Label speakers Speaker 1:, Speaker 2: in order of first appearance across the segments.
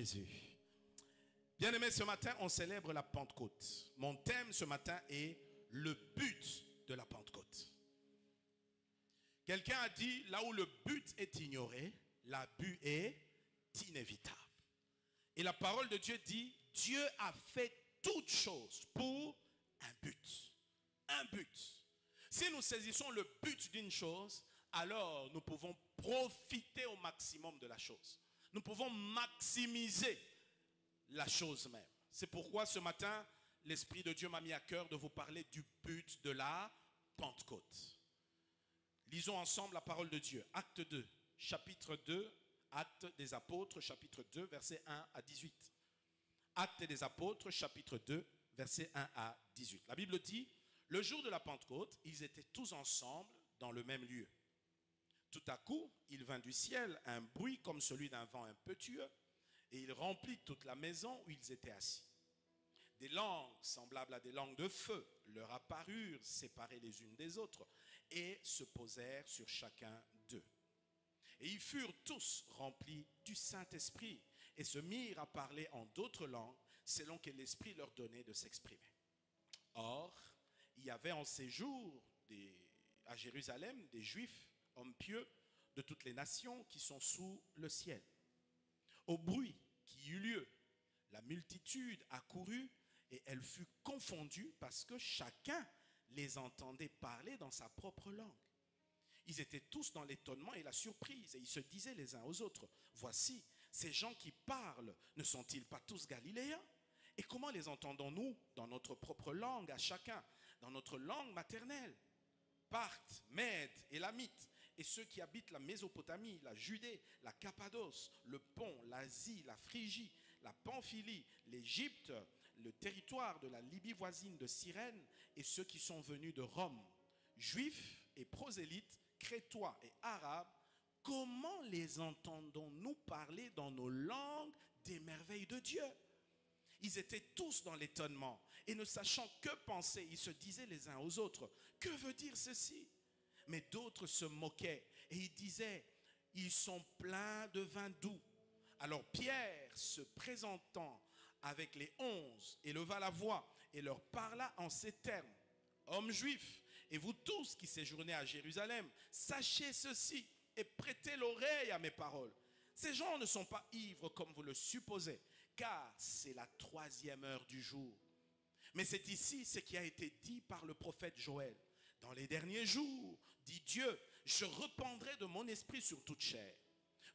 Speaker 1: Jésus. Bien-aimés, ce matin, on célèbre la Pentecôte. Mon thème ce matin est le but de la Pentecôte. Quelqu'un a dit, là où le but est ignoré, l'abus est inévitable. Et la parole de Dieu dit, Dieu a fait toutes choses pour un but. Un but. Si nous saisissons le but d'une chose, alors nous pouvons profiter au maximum de la chose. Nous pouvons maximiser la chose même. C'est pourquoi ce matin, l'Esprit de Dieu m'a mis à cœur de vous parler du but de la Pentecôte. Lisons ensemble la parole de Dieu. Acte 2, chapitre 2, Acte des Apôtres, chapitre 2, versets 1 à 18. Acte des Apôtres, chapitre 2, versets 1 à 18. La Bible dit, le jour de la Pentecôte, ils étaient tous ensemble dans le même lieu. Tout à coup, il vint du ciel un bruit comme celui d'un vent impétueux, et il remplit toute la maison où ils étaient assis. Des langues semblables à des langues de feu leur apparurent séparées les unes des autres et se posèrent sur chacun d'eux. Et ils furent tous remplis du Saint-Esprit et se mirent à parler en d'autres langues selon que l'Esprit leur donnait de s'exprimer. Or, il y avait en ces jours à Jérusalem des Juifs, hommes pieux de toutes les nations qui sont sous le ciel. Au bruit qui eut lieu, la multitude accourut et elle fut confondue parce que chacun les entendait parler dans sa propre langue. Ils étaient tous dans l'étonnement et la surprise et ils se disaient les uns aux autres, voici, ces gens qui parlent, ne sont-ils pas tous galiléens? Et comment les entendons-nous dans notre propre langue à chacun, dans notre langue maternelle? Parthes, Mèdes et Lamites, et ceux qui habitent la Mésopotamie, la Judée, la Cappadoce, le Pont, l'Asie, la Phrygie, la Pamphylie, l'Égypte, le territoire de la Libye voisine de Cyrène, et ceux qui sont venus de Rome, juifs et prosélytes, crétois et arabes, comment les entendons-nous parler dans nos langues des merveilles de Dieu? Ils étaient tous dans l'étonnement et ne sachant que penser, ils se disaient les uns aux autres, que veut dire ceci? Mais d'autres se moquaient et ils disaient, ils sont pleins de vin doux. Alors Pierre, se présentant avec les 11, éleva la voix et leur parla en ces termes. Hommes juifs, et vous tous qui séjournez à Jérusalem, sachez ceci et prêtez l'oreille à mes paroles. Ces gens ne sont pas ivres comme vous le supposez, car c'est la 3e heure du jour. Mais c'est ici ce qui a été dit par le prophète Joël. Dans les derniers jours, dit Dieu, je répandrai de mon esprit sur toute chair.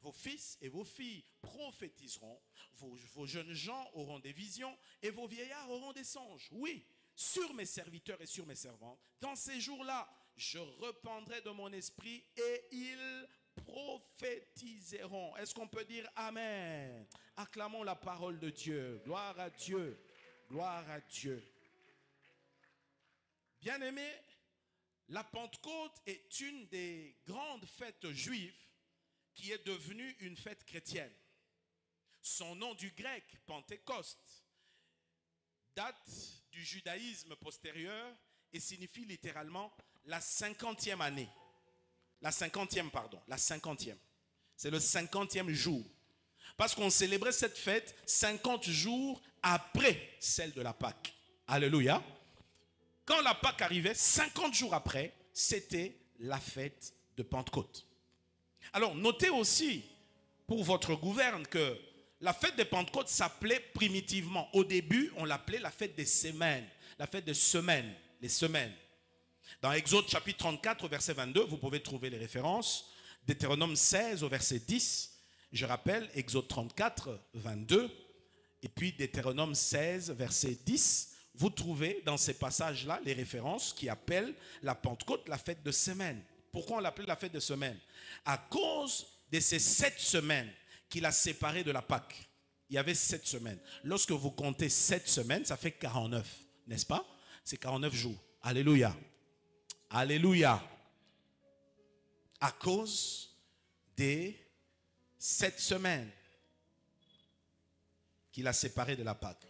Speaker 1: Vos fils et vos filles prophétiseront, vos jeunes gens auront des visions et vos vieillards auront des songes. Oui, sur mes serviteurs et sur mes servantes, dans ces jours-là, je répandrai de mon esprit et ils prophétiseront. Est-ce qu'on peut dire Amen? Acclamons la parole de Dieu. Gloire à Dieu. Gloire à Dieu. Bien-aimés, la Pentecôte est une des grandes fêtes juives qui est devenue une fête chrétienne. Son nom du grec, Pentecôste, date du judaïsme postérieur et signifie littéralement la 50e année. La 50e. C'est le 50e jour. Parce qu'on célébrait cette fête 50 jours après celle de la Pâque. Alléluia. Quand la Pâque arrivait, 50 jours après, c'était la fête de Pentecôte. Alors, notez aussi, pour votre gouverne, que la fête de Pentecôte s'appelait primitivement. Au début, on l'appelait la fête des semaines. La fête des semaines, les semaines. Dans Exode chapitre 34 au verset 22, vous pouvez trouver les références. Deutéronome 16 au verset 10. Je rappelle, Exode 34, 22. Et puis Deutéronome 16, verset 10. Vous trouvez dans ces passages-là les références qui appellent la Pentecôte la fête de semaine. Pourquoi on l'appelait la fête de semaine? À cause de ces 7 semaines qu'il a séparées de la Pâque. Il y avait 7 semaines. Lorsque vous comptez 7 semaines, ça fait 49. N'est-ce pas? C'est 49 jours. Alléluia. Alléluia. À cause des 7 semaines qu'il a séparées de la Pâque.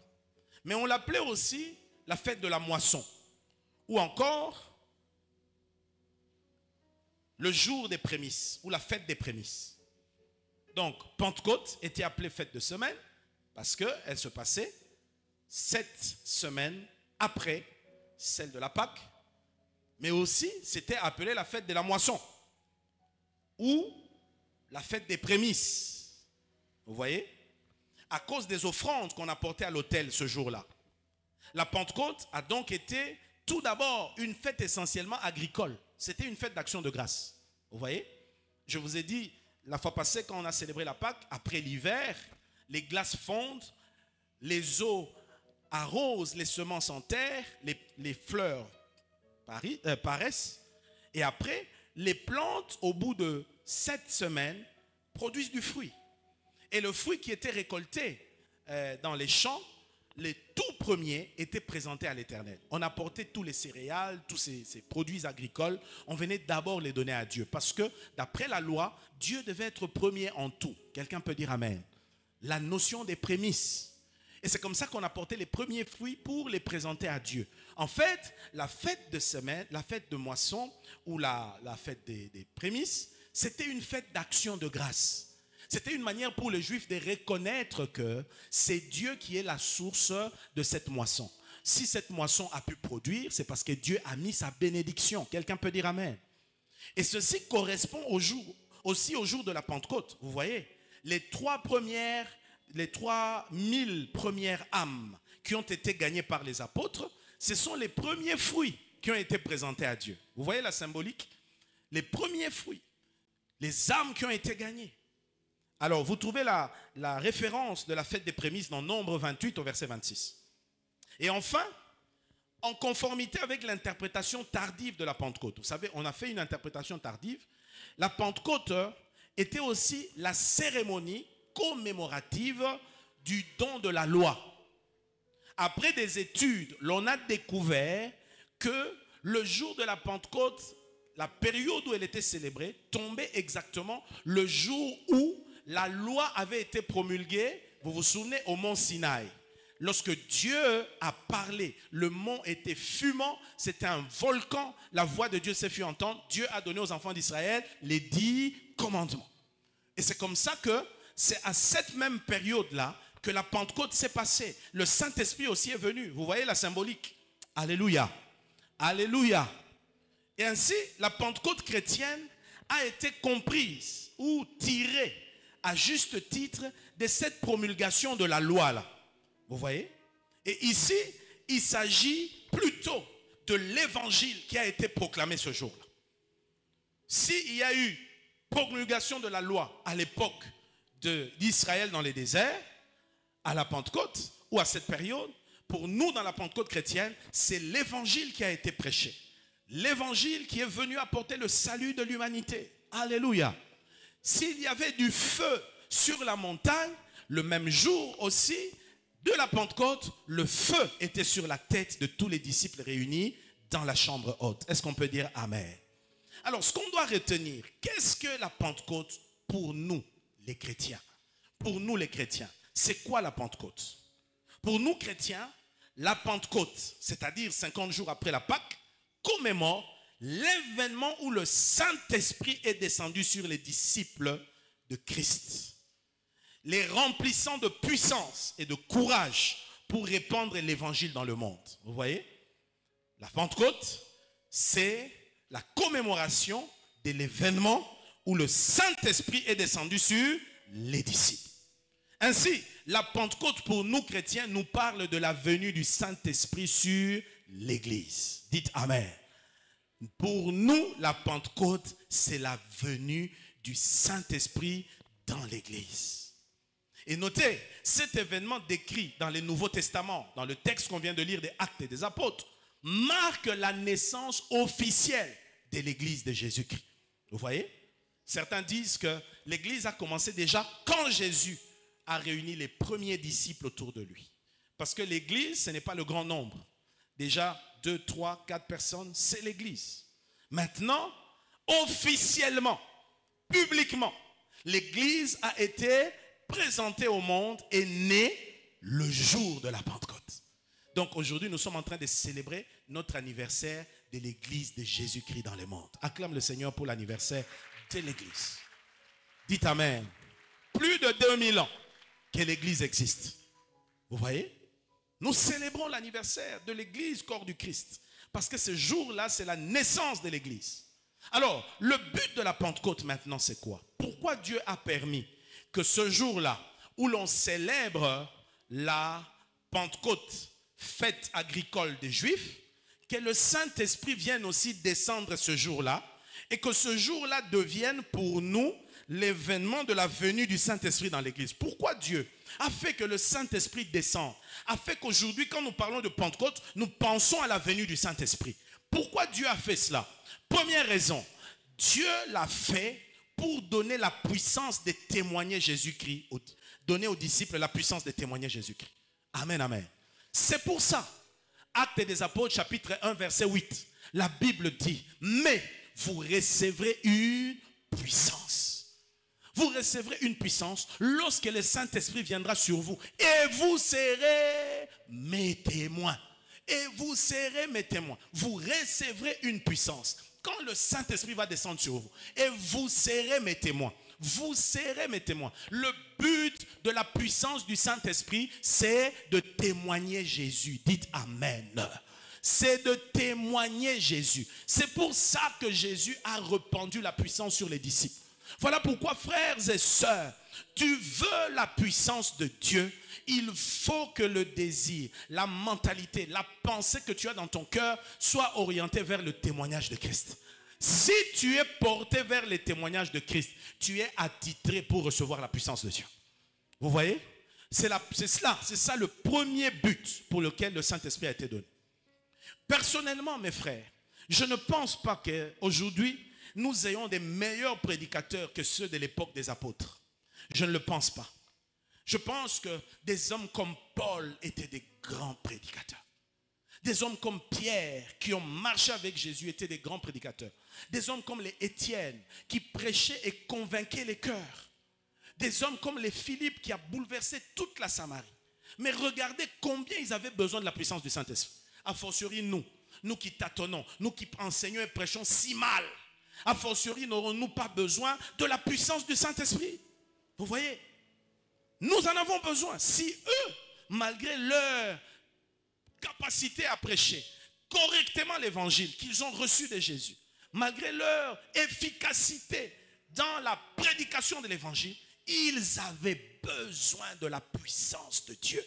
Speaker 1: Mais on l'appelait aussi la fête de la moisson. Ou encore le jour des prémices ou la fête des prémices. Donc, Pentecôte était appelée fête de semaine Parce qu'elle se passait 7 semaines après celle de la Pâque. Mais aussi, c'était appelé la fête de la moisson. Ou la fête des prémices. Vous voyez? À cause des offrandes qu'on apportait à l'autel ce jour-là. La Pentecôte a donc été tout d'abord une fête essentiellement agricole. C'était une fête d'action de grâce. Vous voyez? Je vous ai dit la fois passée quand on a célébré la Pâque, après l'hiver, les glaces fondent, les eaux arrosent les semences en terre, les fleurs paraissent. Et après, les plantes, au bout de 7 semaines, produisent du fruit. Et le fruit qui était récolté dans les champs, les tout premiers étaient présentés à l'Éternel. On apportait tous les céréales, tous ces produits agricoles. On venait d'abord les donner à Dieu. Parce que d'après la loi, Dieu devait être premier en tout. Quelqu'un peut dire Amen. La notion des prémices. Et c'est comme ça qu'on apportait les premiers fruits pour les présenter à Dieu. En fait, la fête de semaine, la fête de moisson ou la fête des prémices, c'était une fête d'action de grâce. C'était une manière pour les Juifs de reconnaître que c'est Dieu qui est la source de cette moisson. Si cette moisson a pu produire, c'est parce que Dieu a mis sa bénédiction. Quelqu'un peut dire Amen. Et ceci correspond aussi au jour de la Pentecôte. Vous voyez, les 3000 premières âmes qui ont été gagnées par les apôtres, ce sont les premiers fruits qui ont été présentés à Dieu. Vous voyez la symbolique? Les premiers fruits, les âmes qui ont été gagnées. Alors, vous trouvez la référence de la fête des prémices dans Nombre 28 au verset 26. Et enfin, en conformité avec l'interprétation tardive de la Pentecôte. Vous savez, on a fait une interprétation tardive. La Pentecôte était aussi la cérémonie commémorative du don de la loi. Après des études, l'on a découvert que le jour de la Pentecôte, la période où elle était célébrée, tombait exactement le jour où la loi avait été promulguée, vous vous souvenez, au mont Sinaï. Lorsque Dieu a parlé, le mont était fumant, c'était un volcan, la voix de Dieu s'est fait entendre. Dieu a donné aux enfants d'Israël les 10 commandements. Et c'est comme ça que c'est à cette même période-là que la Pentecôte s'est passée. Le Saint-Esprit aussi est venu. Vous voyez la symbolique? Alléluia. Alléluia. Et ainsi, la Pentecôte chrétienne a été comprise ou tirée à juste titre de cette promulgation de la loi là. Vous voyez? Et ici, il s'agit plutôt de l'évangile qui a été proclamé ce jour-là. S'il y a eu promulgation de la loi à l'époque d'Israël dans les déserts, à la Pentecôte ou à cette période, pour nous dans la Pentecôte chrétienne, c'est l'évangile qui a été prêché. L'évangile qui est venu apporter le salut de l'humanité. Alléluia. S'il y avait du feu sur la montagne, le même jour aussi de la Pentecôte, le feu était sur la tête de tous les disciples réunis dans la chambre haute. Est-ce qu'on peut dire Amen? Alors, ce qu'on doit retenir, qu'est-ce que la Pentecôte pour nous, les chrétiens? Pour nous, les chrétiens, c'est quoi la Pentecôte? Pour nous, chrétiens, la Pentecôte, c'est-à-dire 50 jours après la Pâque, commémore l'événement où le Saint-Esprit est descendu sur les disciples de Christ, les remplissant de puissance et de courage pour répandre l'évangile dans le monde. Vous voyez? La Pentecôte, c'est la commémoration de l'événement où le Saint-Esprit est descendu sur les disciples. Ainsi, la Pentecôte pour nous chrétiens nous parle de la venue du Saint-Esprit sur l'Église. Dites Amen. Pour nous, la Pentecôte, c'est la venue du Saint-Esprit dans l'Église. Et notez, cet événement décrit dans le Nouveau Testament, dans le texte qu'on vient de lire des Actes des Apôtres, marque la naissance officielle de l'Église de Jésus-Christ. Vous voyez? Certains disent que l'Église a commencé déjà quand Jésus a réuni les premiers disciples autour de lui. Parce que l'Église, ce n'est pas le grand nombre. Déjà, 2, 3, 4 personnes, c'est l'Église. Maintenant, officiellement, publiquement, l'Église a été présentée au monde et née le jour de la Pentecôte. Donc aujourd'hui, nous sommes en train de célébrer notre anniversaire de l'Église de Jésus-Christ dans le monde. Acclame le Seigneur pour l'anniversaire de l'Église. Dites Amen. Plus de 2000 ans que l'Église existe. Vous voyez? Nous célébrons l'anniversaire de l'église corps du Christ. Parce que ce jour-là, c'est la naissance de l'église. Alors, le but de la Pentecôte maintenant, c'est quoi? Pourquoi Dieu a permis que ce jour-là, où l'on célèbre la Pentecôte, fête agricole des Juifs, que le Saint-Esprit vienne aussi descendre ce jour-là, et que ce jour-là devienne pour nous l'événement de la venue du Saint-Esprit dans l'église? Pourquoi Dieu a fait que le Saint-Esprit descende? A fait qu'aujourd'hui, quand nous parlons de Pentecôte, nous pensons à la venue du Saint-Esprit. Pourquoi Dieu a fait cela? Première raison, Dieu l'a fait pour donner la puissance de témoigner Jésus-Christ, donner aux disciples la puissance de témoigner Jésus-Christ. Amen, amen. C'est pour ça, Actes des Apôtres, chapitre 1, verset 8, la Bible dit, mais vous recevrez une puissance. Vous recevrez une puissance lorsque le Saint-Esprit viendra sur vous. Et vous serez mes témoins. Et vous serez mes témoins. Vous recevrez une puissance. Quand le Saint-Esprit va descendre sur vous. Et vous serez mes témoins. Vous serez mes témoins. Le but de la puissance du Saint-Esprit, c'est de témoigner Jésus. Dites Amen. C'est de témoigner Jésus. C'est pour ça que Jésus a répandu la puissance sur les disciples. Voilà pourquoi, frères et sœurs, tu veux la puissance de Dieu, il faut que le désir, la mentalité, la pensée que tu as dans ton cœur soit orientée vers le témoignage de Christ. Si tu es porté vers le témoignage de Christ, tu es attitré pour recevoir la puissance de Dieu. Vous voyez? C'est ça le premier but pour lequel le Saint-Esprit a été donné. Personnellement, mes frères, je ne pense pas qu'aujourd'hui, nous ayons des meilleurs prédicateurs que ceux de l'époque des apôtres. Je ne le pense pas. Je pense que des hommes comme Paul étaient des grands prédicateurs. Des hommes comme Pierre qui ont marché avec Jésus étaient des grands prédicateurs. Des hommes comme les Étienne qui prêchaient et convainquaient les cœurs. Des hommes comme les Philippe qui a bouleversé toute la Samarie. Mais regardez combien ils avaient besoin de la puissance du Saint-Esprit. A fortiori nous qui tâtonnons, nous qui enseignons et prêchons si mal. A fortiori, n'aurons-nous pas besoin de la puissance du Saint-Esprit? Vous voyez? Nous en avons besoin. Si eux, malgré leur capacité à prêcher correctement l'évangile qu'ils ont reçu de Jésus, malgré leur efficacité dans la prédication de l'évangile, ils avaient besoin de la puissance de Dieu.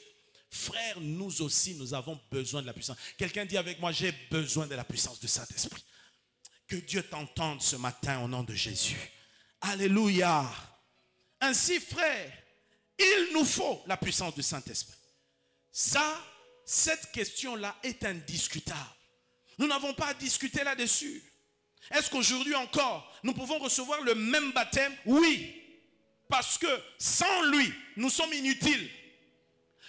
Speaker 1: Frères, nous aussi, nous avons besoin de la puissance. Quelqu'un dit avec moi, j'ai besoin de la puissance du Saint-Esprit. Que Dieu t'entende ce matin au nom de Jésus. Alléluia. Ainsi, frère, il nous faut la puissance du Saint-Esprit. Cette question-là est indiscutable. Nous n'avons pas à discuter là-dessus. Est-ce qu'aujourd'hui encore, nous pouvons recevoir le même baptême? Oui. Parce que sans lui, nous sommes inutiles.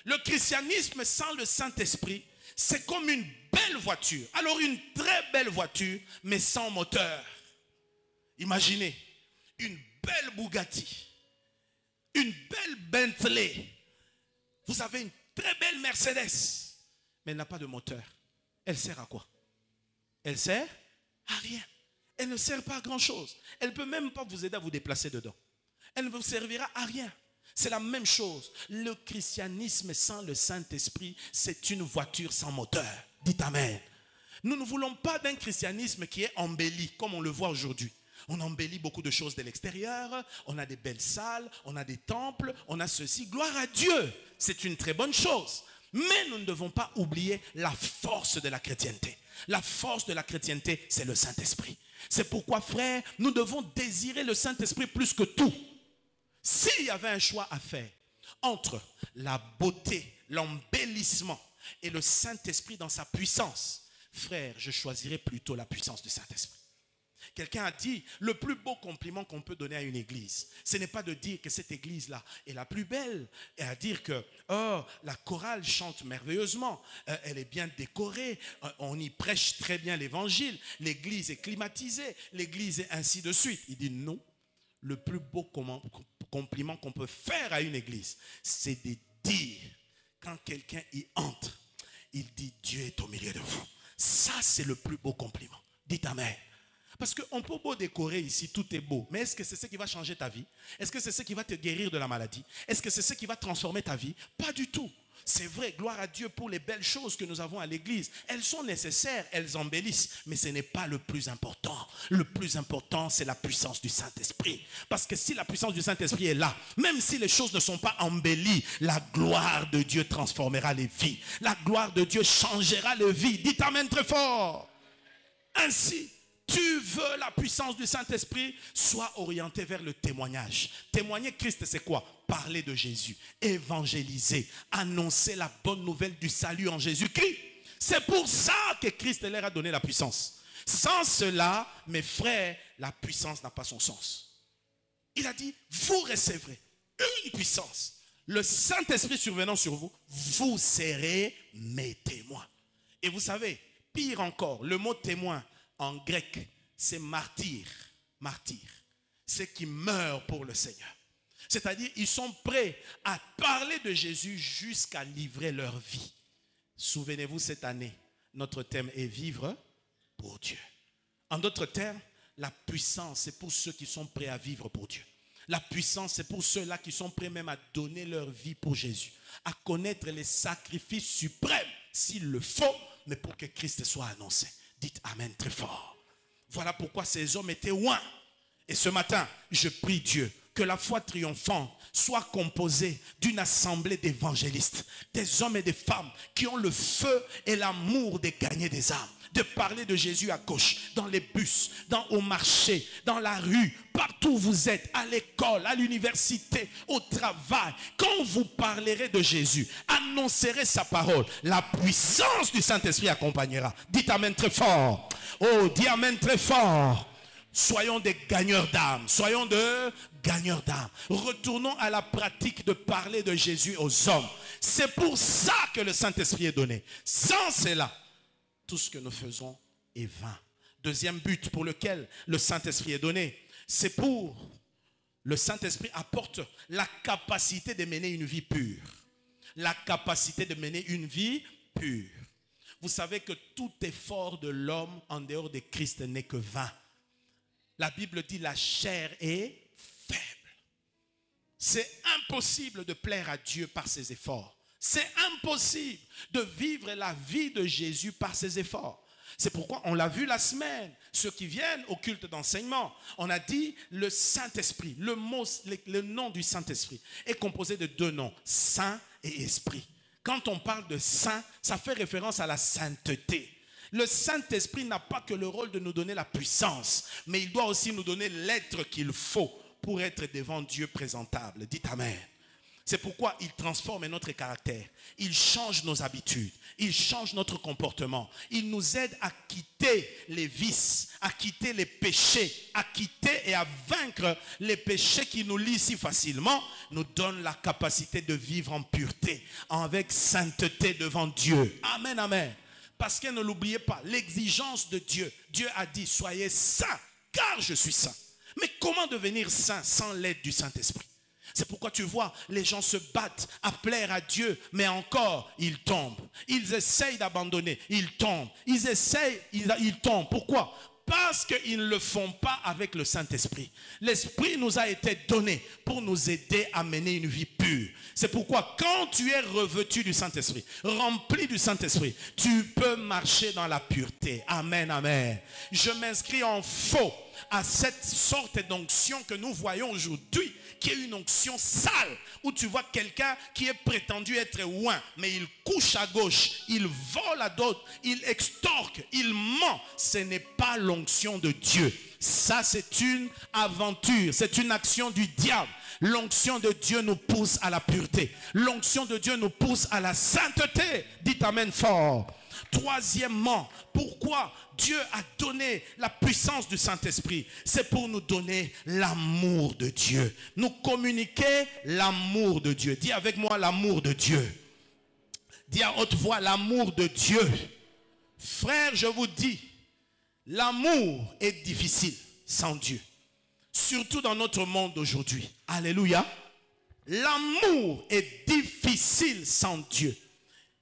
Speaker 1: Le christianisme sans le Saint-Esprit, c'est comme une belle voiture. Alors une très belle voiture, mais sans moteur. Imaginez, une belle Bugatti, une belle Bentley. Vous avez une très belle Mercedes, mais elle n'a pas de moteur. Elle sert à quoi? Elle sert à rien. Elle ne sert pas à grand chose. Elle ne peut même pas vous aider à vous déplacer dedans. Elle ne vous servira à rien. C'est la même chose. Le christianisme sans le Saint-Esprit, c'est une voiture sans moteur. Dites Amen. Nous ne voulons pas d'un christianisme qui est embelli, comme on le voit aujourd'hui. On embellit beaucoup de choses de l'extérieur, on a des belles salles, on a des temples, on a ceci. Gloire à Dieu, c'est une très bonne chose. Mais nous ne devons pas oublier la force de la chrétienté. La force de la chrétienté, c'est le Saint-Esprit. C'est pourquoi, frère, nous devons désirer le Saint-Esprit plus que tout. S'il y avait un choix à faire entre la beauté, l'embellissement et le Saint-Esprit dans sa puissance, frère, je choisirais plutôt la puissance du Saint-Esprit. Quelqu'un a dit, le plus beau compliment qu'on peut donner à une église, ce n'est pas de dire que cette église-là est la plus belle, et à dire que la chorale chante merveilleusement, elle est bien décorée, on y prêche très bien l'évangile, l'église est climatisée, l'église est ainsi de suite. Il dit non, le plus beau compliment qu'on peut faire à une église, c'est de dire, quand quelqu'un y entre, il dit Dieu est au milieu de vous. Ça, c'est le plus beau compliment. Dites Amen. Parce qu'on peut beau décorer ici, tout est beau. Mais est-ce que c'est ce qui va changer ta vie? Est-ce que c'est ce qui va te guérir de la maladie? Est-ce que c'est ce qui va transformer ta vie? Pas du tout. C'est vrai, gloire à Dieu pour les belles choses que nous avons à l'église. Elles sont nécessaires, elles embellissent, mais ce n'est pas le plus important. Le plus important, c'est la puissance du Saint-Esprit. Parce que si la puissance du Saint-Esprit est là, même si les choses ne sont pas embellies, la gloire de Dieu transformera les vies. La gloire de Dieu changera les vies. Dites amen très fort. Ainsi, tu veux la puissance du Saint-Esprit, sois orienté vers le témoignage. Témoigner Christ, c'est quoi? Parler de Jésus, évangéliser, annoncer la bonne nouvelle du salut en Jésus-Christ. C'est pour ça que Christ leur a donné la puissance. Sans cela, mes frères, la puissance n'a pas son sens. Il a dit, vous recevrez une puissance. Le Saint-Esprit survenant sur vous, vous serez mes témoins. Et vous savez, pire encore, le mot témoin, en grec, c'est martyr. Martyr. Ceux qui meurent pour le Seigneur. C'est-à-dire, ils sont prêts à parler de Jésus jusqu'à livrer leur vie. Souvenez-vous, cette année, notre thème est vivre pour Dieu. En d'autres termes, la puissance, c'est pour ceux qui sont prêts à vivre pour Dieu. La puissance, c'est pour ceux-là qui sont prêts même à donner leur vie pour Jésus. À connaître les sacrifices suprêmes, s'il le faut, mais pour que Christ soit annoncé. Dites amen très fort. Voilà pourquoi ces hommes étaient loin. Et ce matin, je prie Dieu que la foi triomphante soit composée d'une assemblée d'évangélistes, des hommes et des femmes qui ont le feu et l'amour de gagner des âmes, de parler de Jésus à gauche, dans les bus, au marché, dans la rue, partout où vous êtes, à l'école, à l'université, au travail. Quand vous parlerez de Jésus, annoncerez sa parole, la puissance du Saint-Esprit accompagnera. Dites amen très fort. Oh, dis amen très fort. Soyons des gagneurs d'âme. Soyons de gagneurs d'âme. Retournons à la pratique de parler de Jésus aux hommes. C'est pour ça que le Saint-Esprit est donné. Sans cela, tout ce que nous faisons est vain. Deuxième but pour lequel le Saint-Esprit est donné, c'est pour le Saint-Esprit apporte la capacité de mener une vie pure. La capacité de mener une vie pure. Vous savez que tout effort de l'homme en dehors de Christ n'est que vain. La Bible dit la chair est faible. C'est impossible de plaire à Dieu par ses efforts. C'est impossible de vivre la vie de Jésus par ses efforts. C'est pourquoi on l'a vu la semaine. Ceux qui viennent au culte d'enseignement, on a dit le Saint-Esprit. Le nom du Saint-Esprit est composé de deux noms, Saint et Esprit. Quand on parle de Saint, ça fait référence à la sainteté. Le Saint-Esprit n'a pas que le rôle de nous donner la puissance, mais il doit aussi nous donner l'être qu'il faut pour être devant Dieu présentable. Dites amen. C'est pourquoi il transforme notre caractère. Il change nos habitudes. Il change notre comportement. Il nous aide à quitter les vices, à quitter les péchés, à quitter et à vaincre les péchés qui nous lient si facilement. Nous donne la capacité de vivre en pureté, avec sainteté devant Dieu. Amen, amen. Parce que ne l'oubliez pas, l'exigence de Dieu. Dieu a dit, soyez saints, car je suis saint. Mais comment devenir saint sans l'aide du Saint-Esprit? C'est pourquoi tu vois, les gens se battent à plaire à Dieu, mais encore, ils tombent. Ils essayent d'abandonner, ils tombent. Ils essayent, ils tombent. Pourquoi? Parce qu'ils ne le font pas avec le Saint-Esprit. L'Esprit nous a été donné pour nous aider à mener une vie pure. C'est pourquoi quand tu es revêtu du Saint-Esprit, rempli du Saint-Esprit, tu peux marcher dans la pureté. Amen, amen. Je m'inscris en faux à cette sorte d'onction que nous voyons aujourd'hui, qui est une onction sale, où tu vois quelqu'un qui est prétendu être oint, mais il couche à gauche, il vole à d'autres, il extorque, il ment. Ce n'est pas l'onction de Dieu. Ça, c'est une aventure, c'est une action du diable. L'onction de Dieu nous pousse à la pureté. L'onction de Dieu nous pousse à la sainteté. Dites amen fort. Troisièmement, pourquoi Dieu a donné la puissance du Saint-Esprit? C'est pour nous donner l'amour de Dieu. Nous communiquer l'amour de Dieu. Dis avec moi l'amour de Dieu. Dis à haute voix l'amour de Dieu. Frère, je vous dis, l'amour est difficile sans Dieu. Surtout dans notre monde d'aujourd'hui. Alléluia. L'amour est difficile sans Dieu.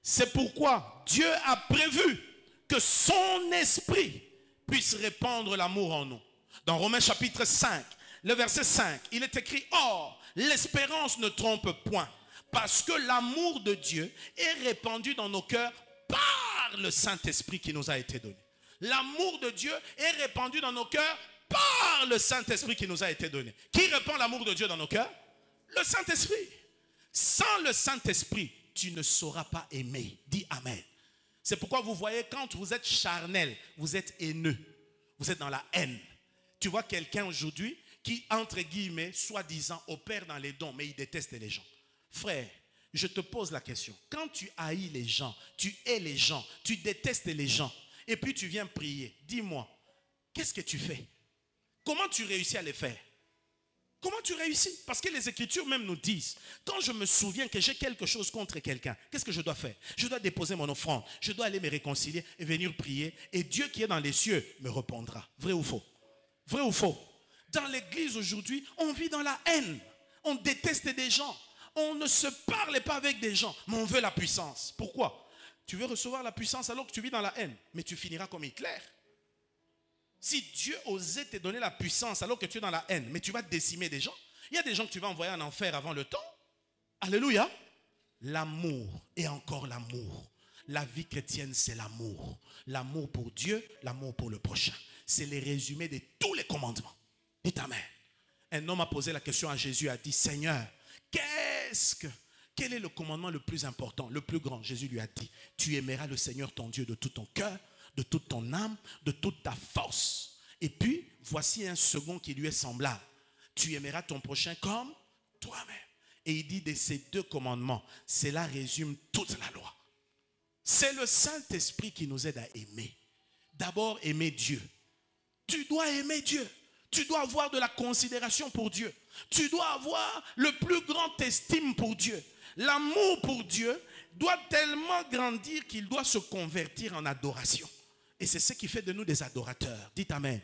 Speaker 1: C'est pourquoi Dieu a prévu que son esprit puisse répandre l'amour en nous. Dans Romains chapitre 5, le verset 5, il est écrit, « Or, l'espérance ne trompe point, Parce que l'amour de Dieu est répandu dans nos cœurs par le Saint-Esprit qui nous a été donné. L'amour de Dieu est répandu dans nos cœurs par le Saint-Esprit qui nous a été donné. Qui répand l'amour de Dieu dans nos cœurs? Le Saint-Esprit. Sans le Saint-Esprit, tu ne sauras pas aimer. Dis Amen. C'est pourquoi vous voyez, quand vous êtes charnel, vous êtes haineux. Vous êtes dans la haine. Tu vois quelqu'un aujourd'hui qui, entre guillemets, soi-disant, opère dans les dons, mais il déteste les gens. Frère, je te pose la question. Quand tu haïs les gens, tu hais les gens, tu détestes les gens, et puis tu viens prier, dis-moi, qu'est-ce que tu fais? Comment tu réussis à les faire? Comment tu réussis? Parce que les Écritures même nous disent, quand je me souviens que j'ai quelque chose contre quelqu'un, qu'est-ce que je dois faire? Je dois déposer mon offrande, je dois aller me réconcilier et venir prier, et Dieu qui est dans les cieux me répondra. Vrai ou faux? Vrai ou faux? Dans l'église aujourd'hui, on vit dans la haine, on déteste des gens, on ne se parle pas avec des gens, mais on veut la puissance. Pourquoi? Tu veux recevoir la puissance alors que tu vis dans la haine, mais tu finiras comme Hitler. Si Dieu osait te donner la puissance alors que tu es dans la haine, mais tu vas décimer des gens, il y a des gens que tu vas envoyer en enfer avant le temps. Alléluia. L'amour et encore l'amour. La vie chrétienne, c'est l'amour. L'amour pour Dieu, l'amour pour le prochain. C'est les résumés de tous les commandements. Dites Amen. Un homme a posé la question à Jésus, a dit, Seigneur, quel est le commandement le plus important, le plus grand? Jésus lui a dit, tu aimeras le Seigneur ton Dieu de tout ton cœur, de toute ton âme, de toute ta force. Et puis, voici un second qui lui est semblable. Tu aimeras ton prochain comme toi-même. Et il dit de ces deux commandements, cela résume toute la loi. C'est le Saint-Esprit qui nous aide à aimer. D'abord, aimer Dieu. Tu dois aimer Dieu. Tu dois avoir de la considération pour Dieu. Tu dois avoir le plus grand estime pour Dieu. L'amour pour Dieu doit tellement grandir qu'il doit se convertir en adoration. Et c'est ce qui fait de nous des adorateurs. Dites Amen.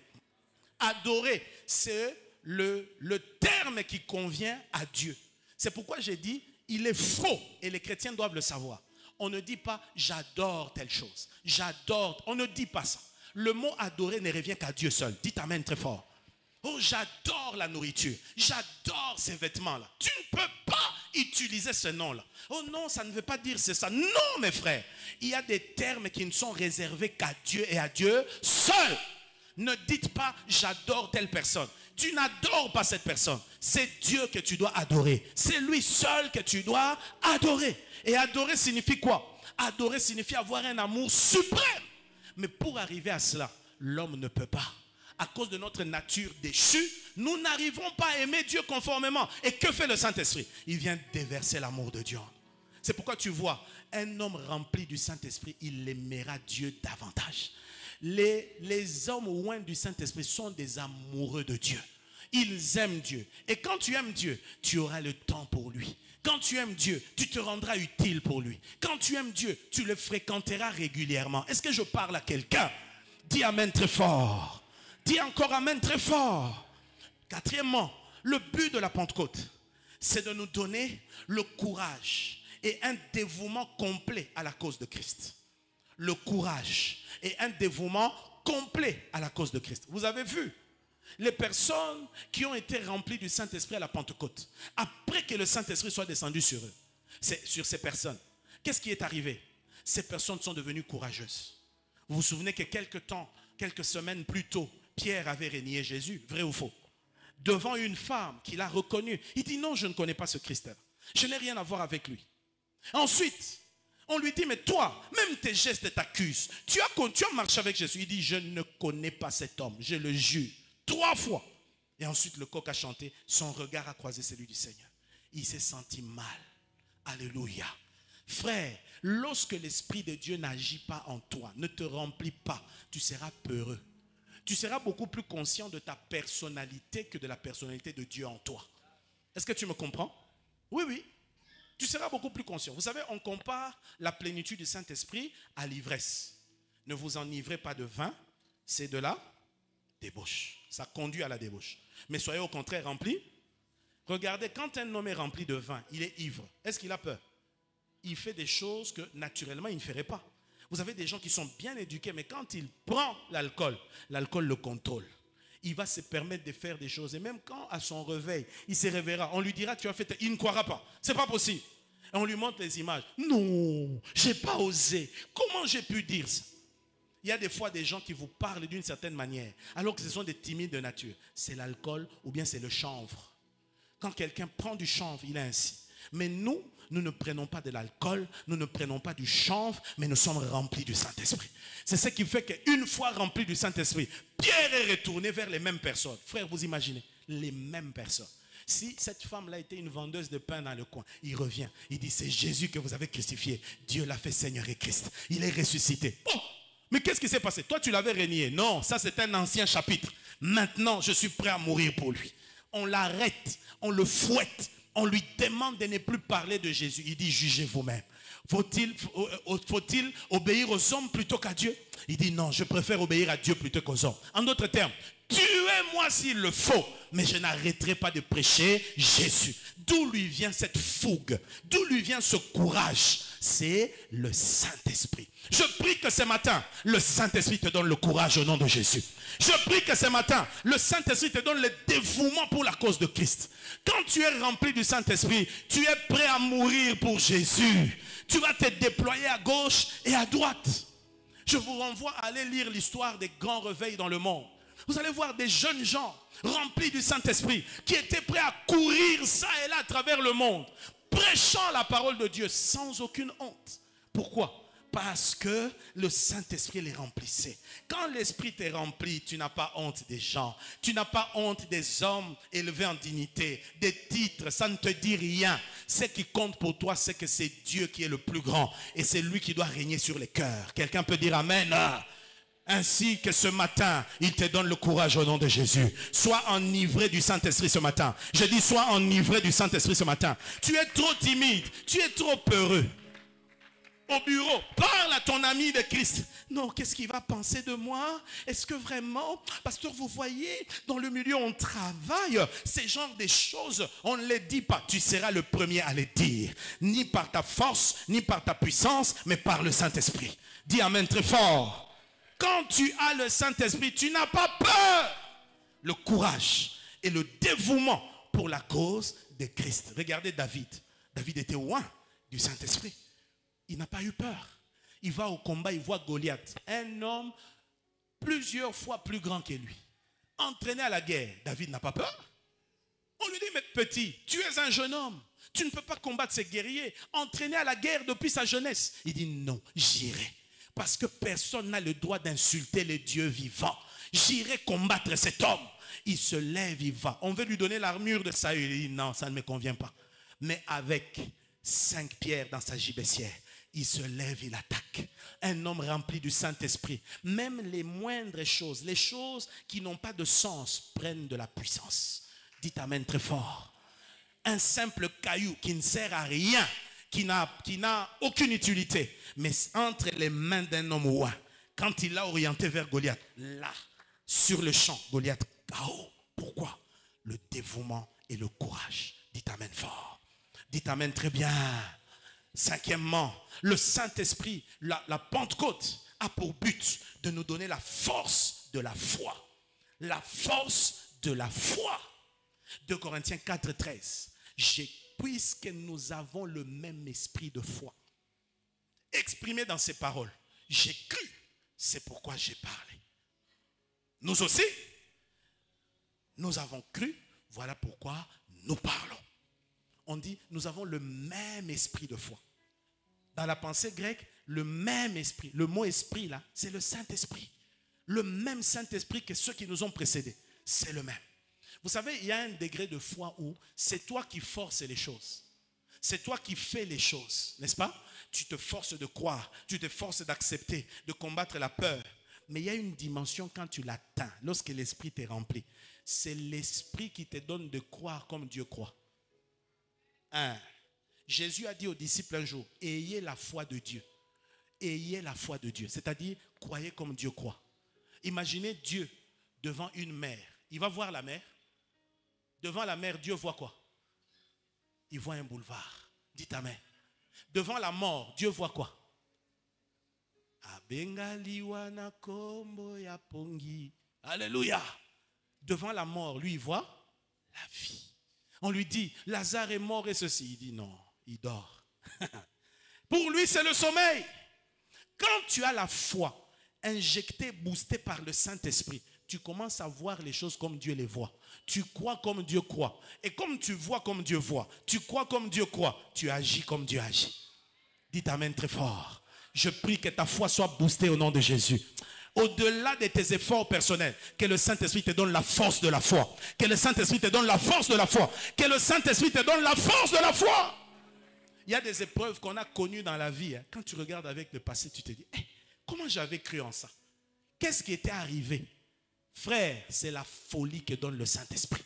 Speaker 1: Adorer, c'est le terme qui convient à Dieu. C'est pourquoi j'ai dit, il est faux, et les chrétiens doivent le savoir. On ne dit pas, j'adore telle chose. J'adore, on ne dit pas ça. Le mot adorer ne revient qu'à Dieu seul. Dites Amen très fort. Oh, j'adore la nourriture. J'adore ces vêtements-là. Tu ne peux pas utiliser ce nom-là. Oh non, ça ne veut pas dire c'est ça. Non, mes frères. Il y a des termes qui ne sont réservés qu'à Dieu et à Dieu seul. Ne dites pas, j'adore telle personne. Tu n'adores pas cette personne. C'est Dieu que tu dois adorer. C'est lui seul que tu dois adorer. Et adorer signifie quoi? Adorer signifie avoir un amour suprême. Mais pour arriver à cela, l'homme ne peut pas. À cause de notre nature déchue, nous n'arrivons pas à aimer Dieu conformément. Et que fait le Saint-Esprit? Il vient déverser l'amour de Dieu. C'est pourquoi tu vois, un homme rempli du Saint-Esprit, il aimera Dieu davantage. Les hommes loin du Saint-Esprit sont des amoureux de Dieu. Ils aiment Dieu. Et quand tu aimes Dieu, tu auras le temps pour lui. Quand tu aimes Dieu, tu te rendras utile pour lui. Quand tu aimes Dieu, tu le fréquenteras régulièrement. Est-ce que je parle à quelqu'un? Dis Amen très fort. Dis encore Amen très fort. Quatrièmement, le but de la Pentecôte, c'est de nous donner le courage et un dévouement complet à la cause de Christ. Le courage et un dévouement complet à la cause de Christ. Vous avez vu les personnes qui ont été remplies du Saint-Esprit à la Pentecôte, après que le Saint-Esprit soit descendu sur eux, sur ces personnes, qu'est-ce qui est arrivé? Ces personnes sont devenues courageuses. Vous vous souvenez que quelques semaines plus tôt, Pierre avait renié Jésus, vrai ou faux? Devant une femme qu'il a reconnue, il dit non, je ne connais pas ce Christ. Je n'ai rien à voir avec lui. Ensuite, on lui dit, mais toi, même tes gestes t'accusent. Tu as marché avec Jésus. Il dit, je ne connais pas cet homme, je le jure. 3 fois. Et ensuite, le coq a chanté, son regard a croisé celui du Seigneur. Il s'est senti mal. Alléluia. Frère, lorsque l'Esprit de Dieu n'agit pas en toi, ne te remplit pas, tu seras peureux. Tu seras beaucoup plus conscient de ta personnalité que de la personnalité de Dieu en toi. Est-ce que tu me comprends? Oui, oui. Tu seras beaucoup plus conscient. Vous savez, on compare la plénitude du Saint-Esprit à l'ivresse. Ne vous enivrez pas de vin, c'est de la débauche. Ça conduit à la débauche. Mais soyez au contraire remplis. Regardez, quand un homme est rempli de vin, il est ivre. Est-ce qu'il a peur? Il fait des choses que naturellement il ne ferait pas. Vous avez des gens qui sont bien éduqués, mais quand il prend l'alcool, l'alcool le contrôle. Il va se permettre de faire des choses. Et même quand à son réveil, il se réveillera, on lui dira tu as fait, il ne croira pas. Ce n'est pas possible. Et on lui montre les images. Non, j'ai pas osé. Comment j'ai pu dire ça? Il y a des fois des gens qui vous parlent d'une certaine manière, alors que ce sont des timides de nature. C'est l'alcool ou bien c'est le chanvre. Quand quelqu'un prend du chanvre, il est ainsi. Mais nous ne prenons pas de l'alcool, nous ne prenons pas du chanvre, mais nous sommes remplis du Saint-Esprit. C'est ce qui fait qu'une fois remplis du Saint-Esprit, Pierre est retourné vers les mêmes personnes. Frère, vous imaginez, les mêmes personnes. Si cette femme-là était une vendeuse de pain dans le coin, il revient, il dit, c'est Jésus que vous avez crucifié. Dieu l'a fait Seigneur et Christ. Il est ressuscité. Oh, mais qu'est-ce qui s'est passé? Toi, tu l'avais renié. Non, ça c'est un ancien chapitre. Maintenant, je suis prêt à mourir pour lui. On l'arrête, on le fouette, on lui demande de ne plus parler de Jésus. Il dit, jugez vous-même. Faut-il obéir aux hommes plutôt qu'à Dieu? Il dit, non, je préfère obéir à Dieu plutôt qu'aux hommes. En d'autres termes, tuez-moi s'il le faut, mais je n'arrêterai pas de prêcher Jésus. D'où lui vient cette fougue? D'où lui vient ce courage? C'est le Saint-Esprit. Je prie que ce matin, le Saint-Esprit te donne le courage au nom de Jésus. Je prie que ce matin, le Saint-Esprit te donne le dévouement pour la cause de Christ. Quand tu es rempli du Saint-Esprit, tu es prêt à mourir pour Jésus. Tu vas te déployer à gauche et à droite. Je vous renvoie à aller lire l'histoire des grands réveils dans le monde. Vous allez voir des jeunes gens remplis du Saint-Esprit qui étaient prêts à courir ça et là à travers le monde, prêchant la parole de Dieu sans aucune honte. Pourquoi? Parce que le Saint-Esprit les remplissait. Quand l'Esprit t'est rempli, tu n'as pas honte des gens. Tu n'as pas honte des hommes élevés en dignité, des titres. Ça ne te dit rien. Ce qui compte pour toi, c'est que c'est Dieu qui est le plus grand. Et c'est lui qui doit régner sur les cœurs. Quelqu'un peut dire Amen. Ainsi que ce matin, il te donne le courage au nom de Jésus. Sois enivré du Saint-Esprit ce matin. Je dis sois enivré du Saint-Esprit ce matin. Tu es trop timide. Tu es trop peureux. Au bureau, parle à ton ami de Christ. Non, qu'est-ce qu'il va penser de moi? Est-ce que vraiment, pasteur, vous voyez, dans le milieu on travaille, ces genres de choses, on ne les dit pas. Tu seras le premier à les dire. Ni par ta force, ni par ta puissance, mais par le Saint-Esprit. Dis Amen très fort. Quand tu as le Saint-Esprit, tu n'as pas peur. Le courage et le dévouement pour la cause de Christ. Regardez David. David était loin du Saint-Esprit. Il n'a pas eu peur. Il va au combat, il voit Goliath. Un homme plusieurs fois plus grand que lui. Entraîné à la guerre. David n'a pas peur. On lui dit, mais petit, tu es un jeune homme. Tu ne peux pas combattre ces guerriers. Entraîné à la guerre depuis sa jeunesse. Il dit, non, j'irai. Parce que personne n'a le droit d'insulter le Dieu vivant. J'irai combattre cet homme. Il se lève, il va. On veut lui donner l'armure de Saül. Il dit, non, ça ne me convient pas. Mais avec 5 pierres dans sa gibecière, il se lève, il attaque. Un homme rempli du Saint-Esprit. Même les moindres choses, les choses qui n'ont pas de sens, prennent de la puissance. Dites Amen très fort. Un simple caillou qui ne sert à rien, qui n'a aucune utilité, mais entre les mains d'un homme roi, quand il l'a orienté vers Goliath, là, sur le champ, Goliath, KO. Pourquoi? Le dévouement et le courage. Dites Amen fort. Dites Amen très bien. Cinquièmement, le Saint-Esprit, la Pentecôte, a pour but de nous donner la force de la foi. La force de la foi. 2 Corinthiens 4, 13. Puisque nous avons le même esprit de foi, exprimé dans ces paroles, j'ai cru, c'est pourquoi j'ai parlé. Nous aussi, nous avons cru, voilà pourquoi nous parlons. On dit, nous avons le même esprit de foi. Dans la pensée grecque, le même esprit, le mot esprit là, c'est le Saint-Esprit. Le même Saint-Esprit que ceux qui nous ont précédés, c'est le même. Vous savez, il y a un degré de foi où c'est toi qui forces les choses. C'est toi qui fais les choses, n'est-ce pas? Tu te forces de croire, tu te forces d'accepter, de combattre la peur. Mais il y a une dimension quand tu l'atteins, lorsque l'esprit t'est rempli. C'est l'esprit qui te donne de croire comme Dieu croit. Jésus a dit aux disciples un jour, ayez la foi de Dieu. Ayez la foi de Dieu. C'est-à-dire, croyez comme Dieu croit. Imaginez Dieu devant une mer. Il va voir la mer. Devant la mer, Dieu voit quoi? Il voit un boulevard. Dites Amen. Devant la mort, Dieu voit quoi? Alléluia. Devant la mort, lui, il voit la vie. On lui dit, Lazare est mort et ceci. Il dit non, il dort. Pour lui, c'est le sommeil. Quand tu as la foi injectée, boostée par le Saint-Esprit, tu commences à voir les choses comme Dieu les voit. Tu crois comme Dieu croit. Et comme tu vois comme Dieu voit, tu crois comme Dieu croit, tu agis comme Dieu agit. Dites amen très fort. Je prie que ta foi soit boostée au nom de Jésus. Au-delà de tes efforts personnels, que le Saint-Esprit te donne la force de la foi. Que le Saint-Esprit te donne la force de la foi. Que le Saint-Esprit te donne la force de la foi. Il y a des épreuves qu'on a connues dans la vie. Quand tu regardes avec le passé, tu te dis, comment j'avais cru en ça? Qu'est-ce qui était arrivé? Frère, c'est la folie que donne le Saint-Esprit.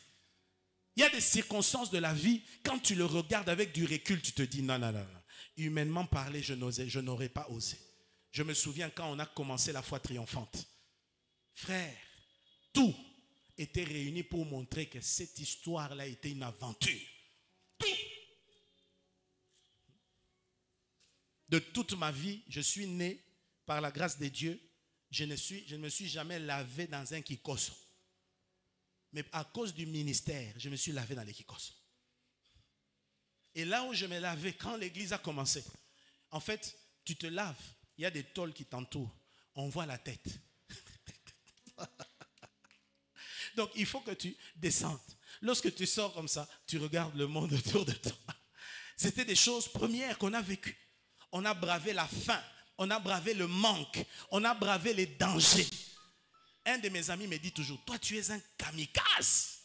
Speaker 1: Il y a des circonstances de la vie, quand tu le regardes avec du recul, tu te dis, non, non, non, non. Humainement parlé, je n'aurais pas osé. Je me souviens quand on a commencé la foi triomphante. Frère, tout était réuni pour montrer que cette histoire-là était une aventure. Tout. De toute ma vie, je suis né par la grâce de Dieu. Je ne me suis jamais lavé dans un kikoso. Mais à cause du ministère, je me suis lavé dans les kikosos. Et là où je me lavais, quand l'église a commencé, en fait, tu te laves, il y a des tôles qui t'entourent, on voit la tête. Donc il faut que tu descendes. Lorsque tu sors comme ça, tu regardes le monde autour de toi. C'était des choses premières qu'on a vécues. On a bravé la faim, on a bravé le manque, on a bravé les dangers. Un de mes amis me dit toujours, toi tu es un kamikaze.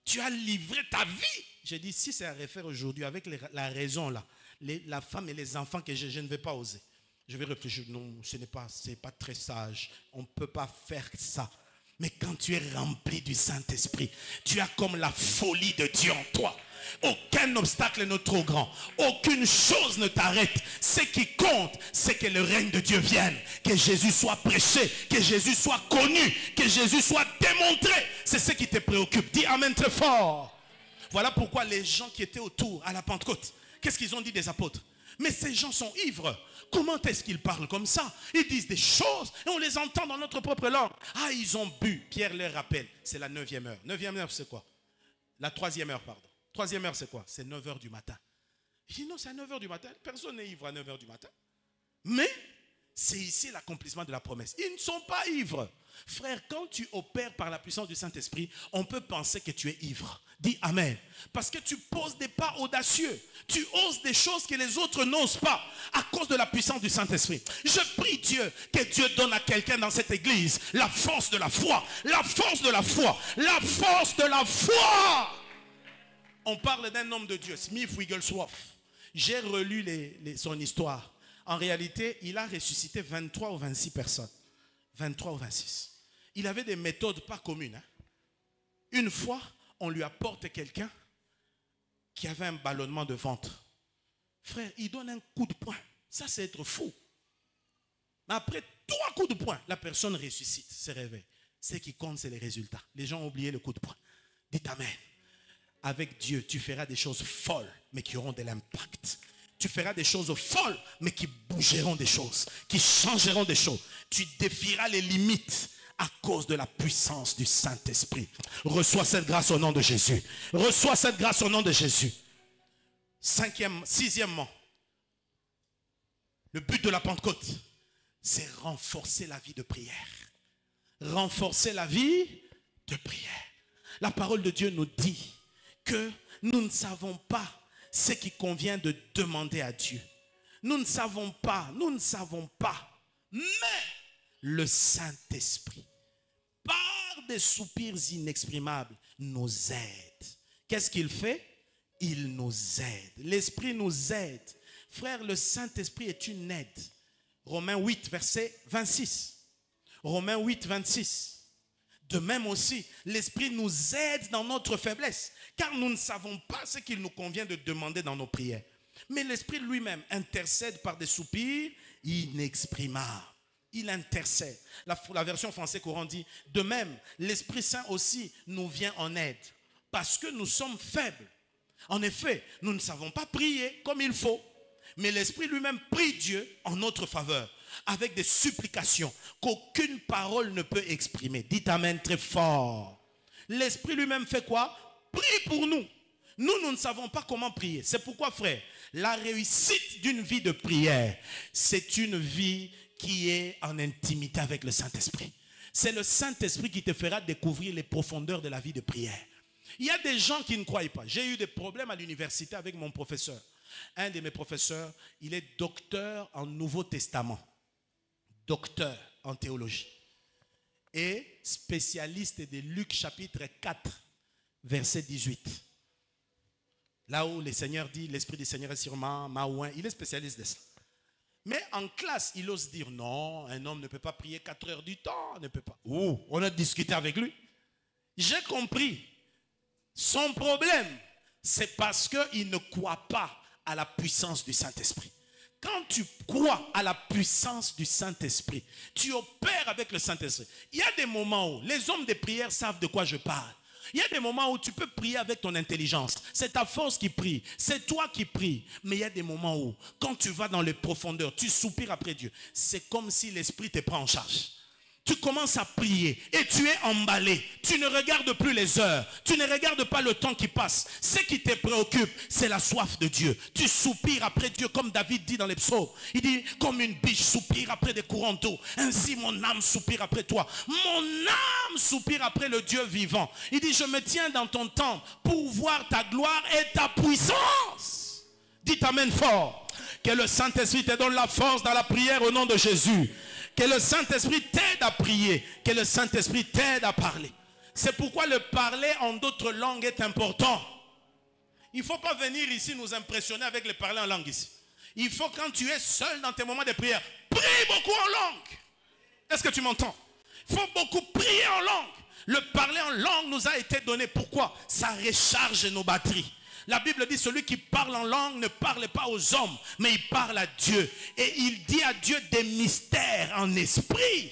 Speaker 1: Tu as livré ta vie. J'ai dit, si c'est à refaire aujourd'hui avec la raison là, la femme et les enfants que je ne vais pas oser. Je vais réfléchir, non, ce n'est pas très sage. On ne peut pas faire ça. Mais quand tu es rempli du Saint-Esprit, tu as comme la folie de Dieu en toi. Aucun obstacle n'est trop grand. Aucune chose ne t'arrête. Ce qui compte, c'est que le règne de Dieu vienne. Que Jésus soit prêché. Que Jésus soit connu. Que Jésus soit démontré. C'est ce qui te préoccupe. Dis amen très fort. Voilà pourquoi les gens qui étaient autour à la Pentecôte, qu'est-ce qu'ils ont dit des apôtres? Mais ces gens sont ivres. Comment est-ce qu'ils parlent comme ça? Ils disent des choses et on les entend dans notre propre langue. Ah, ils ont bu. Pierre leur rappelle. C'est la 9e heure. 9e heure, c'est quoi? La 3e heure, pardon. 3e heure, c'est quoi? C'est 9 h du matin. Je dis non, c'est à 9 h du matin. Personne n'est ivre à 9 h du matin. Mais c'est ici l'accomplissement de la promesse. Ils ne sont pas ivres. Frère, quand tu opères par la puissance du Saint-Esprit, on peut penser que tu es ivre. Dis amen. Parce que tu poses des pas audacieux. Tu oses des choses que les autres n'osent pas à cause de la puissance du Saint-Esprit. Je prie Dieu que Dieu donne à quelqu'un dans cette église la force de la foi. La force de la foi. La force de la foi. On parle d'un homme de Dieu, Smith Wigglesworth. J'ai relu son histoire. En réalité, il a ressuscité 23 ou 26 personnes. 23 ou 26. Il avait des méthodes pas communes. Hein. Une fois, on lui apporte quelqu'un qui avait un ballonnement de ventre. Frère, il donne un coup de poing. Ça, c'est être fou. Mais après 3 coups de poing, la personne ressuscite, se réveille. Ce qui compte, c'est les résultats. Les gens ont oublié le coup de poing. Dites amen. Avec Dieu, tu feras des choses folles, mais qui auront de l'impact. Tu feras des choses folles, mais qui bougeront des choses, qui changeront des choses. Tu défieras les limites à cause de la puissance du Saint-Esprit. Reçois cette grâce au nom de Jésus. Reçois cette grâce au nom de Jésus. Sixièmement, le but de la Pentecôte, c'est renforcer la vie de prière. Renforcer la vie de prière. La parole de Dieu nous dit que nous ne savons pas ce qui convient de demander à Dieu. Nous ne savons pas. Mais le Saint-Esprit, par des soupirs inexprimables, nous aide. Qu'est-ce qu'il fait? Il nous aide. L'Esprit nous aide. Frère, le Saint-Esprit est une aide. Romains 8, verset 26. Romains 8, 26. De même aussi, l'Esprit nous aide dans notre faiblesse, car nous ne savons pas ce qu'il nous convient de demander dans nos prières. Mais l'Esprit lui-même intercède par des soupirs inexprimables. Il intercède. La version française courant dit, de même, l'Esprit Saint aussi nous vient en aide, parce que nous sommes faibles. En effet, nous ne savons pas prier comme il faut, mais l'Esprit lui-même prie Dieu en notre faveur, avec des supplications qu'aucune parole ne peut exprimer. Dites amen très fort. L'Esprit lui-même fait quoi? Prie pour nous. Nous ne savons pas comment prier. C'est pourquoi, frère, la réussite d'une vie de prière, c'est une vie qui est en intimité avec le Saint-Esprit. C'est le Saint-Esprit qui te fera découvrir les profondeurs de la vie de prière. Il y a des gens qui ne croient pas. J'ai eu des problèmes à l'université avec mon professeur. Un de mes professeurs, il est docteur en Nouveau Testament, docteur en théologie et spécialiste de Luc chapitre 4, verset 18. Là où le Seigneur dit, l'Esprit du Seigneur est sur moi, il est spécialiste de ça. Mais en classe, il ose dire non, un homme ne peut pas prier 4 heures du temps, ne peut pas. Ouh, on a discuté avec lui. J'ai compris. Son problème, c'est parce qu'il ne croit pas à la puissance du Saint-Esprit. Quand tu crois à la puissance du Saint-Esprit, tu opères avec le Saint-Esprit. Il y a des moments où les hommes de prière savent de quoi je parle. Il y a des moments où tu peux prier avec ton intelligence. C'est ta force qui prie. C'est toi qui pries. Mais il y a des moments où, quand tu vas dans les profondeurs, tu soupires après Dieu. C'est comme si l'Esprit te prend en charge. Tu commences à prier et tu es emballé. Tu ne regardes plus les heures. Tu ne regardes pas le temps qui passe. Ce qui te préoccupe, c'est la soif de Dieu. Tu soupires après Dieu comme David dit dans les psaumes. Il dit, comme une biche soupire après des courants d'eau. Ainsi mon âme soupire après toi. Mon âme soupire après le Dieu vivant. Il dit, je me tiens dans ton temple pour voir ta gloire et ta puissance. Dites amen fort. Que le Saint-Esprit te donne la force dans la prière au nom de Jésus. Que le Saint-Esprit t'aide à prier. Que le Saint-Esprit t'aide à parler. C'est pourquoi le parler en d'autres langues est important. Il ne faut pas venir ici nous impressionner avec le parler en langue ici. Il faut quand tu es seul dans tes moments de prière, prie beaucoup en langue. Est-ce que tu m'entends? Il faut beaucoup prier en langue. Le parler en langue nous a été donné. Pourquoi? Ça recharge nos batteries. La Bible dit, celui qui parle en langue ne parle pas aux hommes, mais il parle à Dieu. Et il dit à Dieu des mystères en esprit.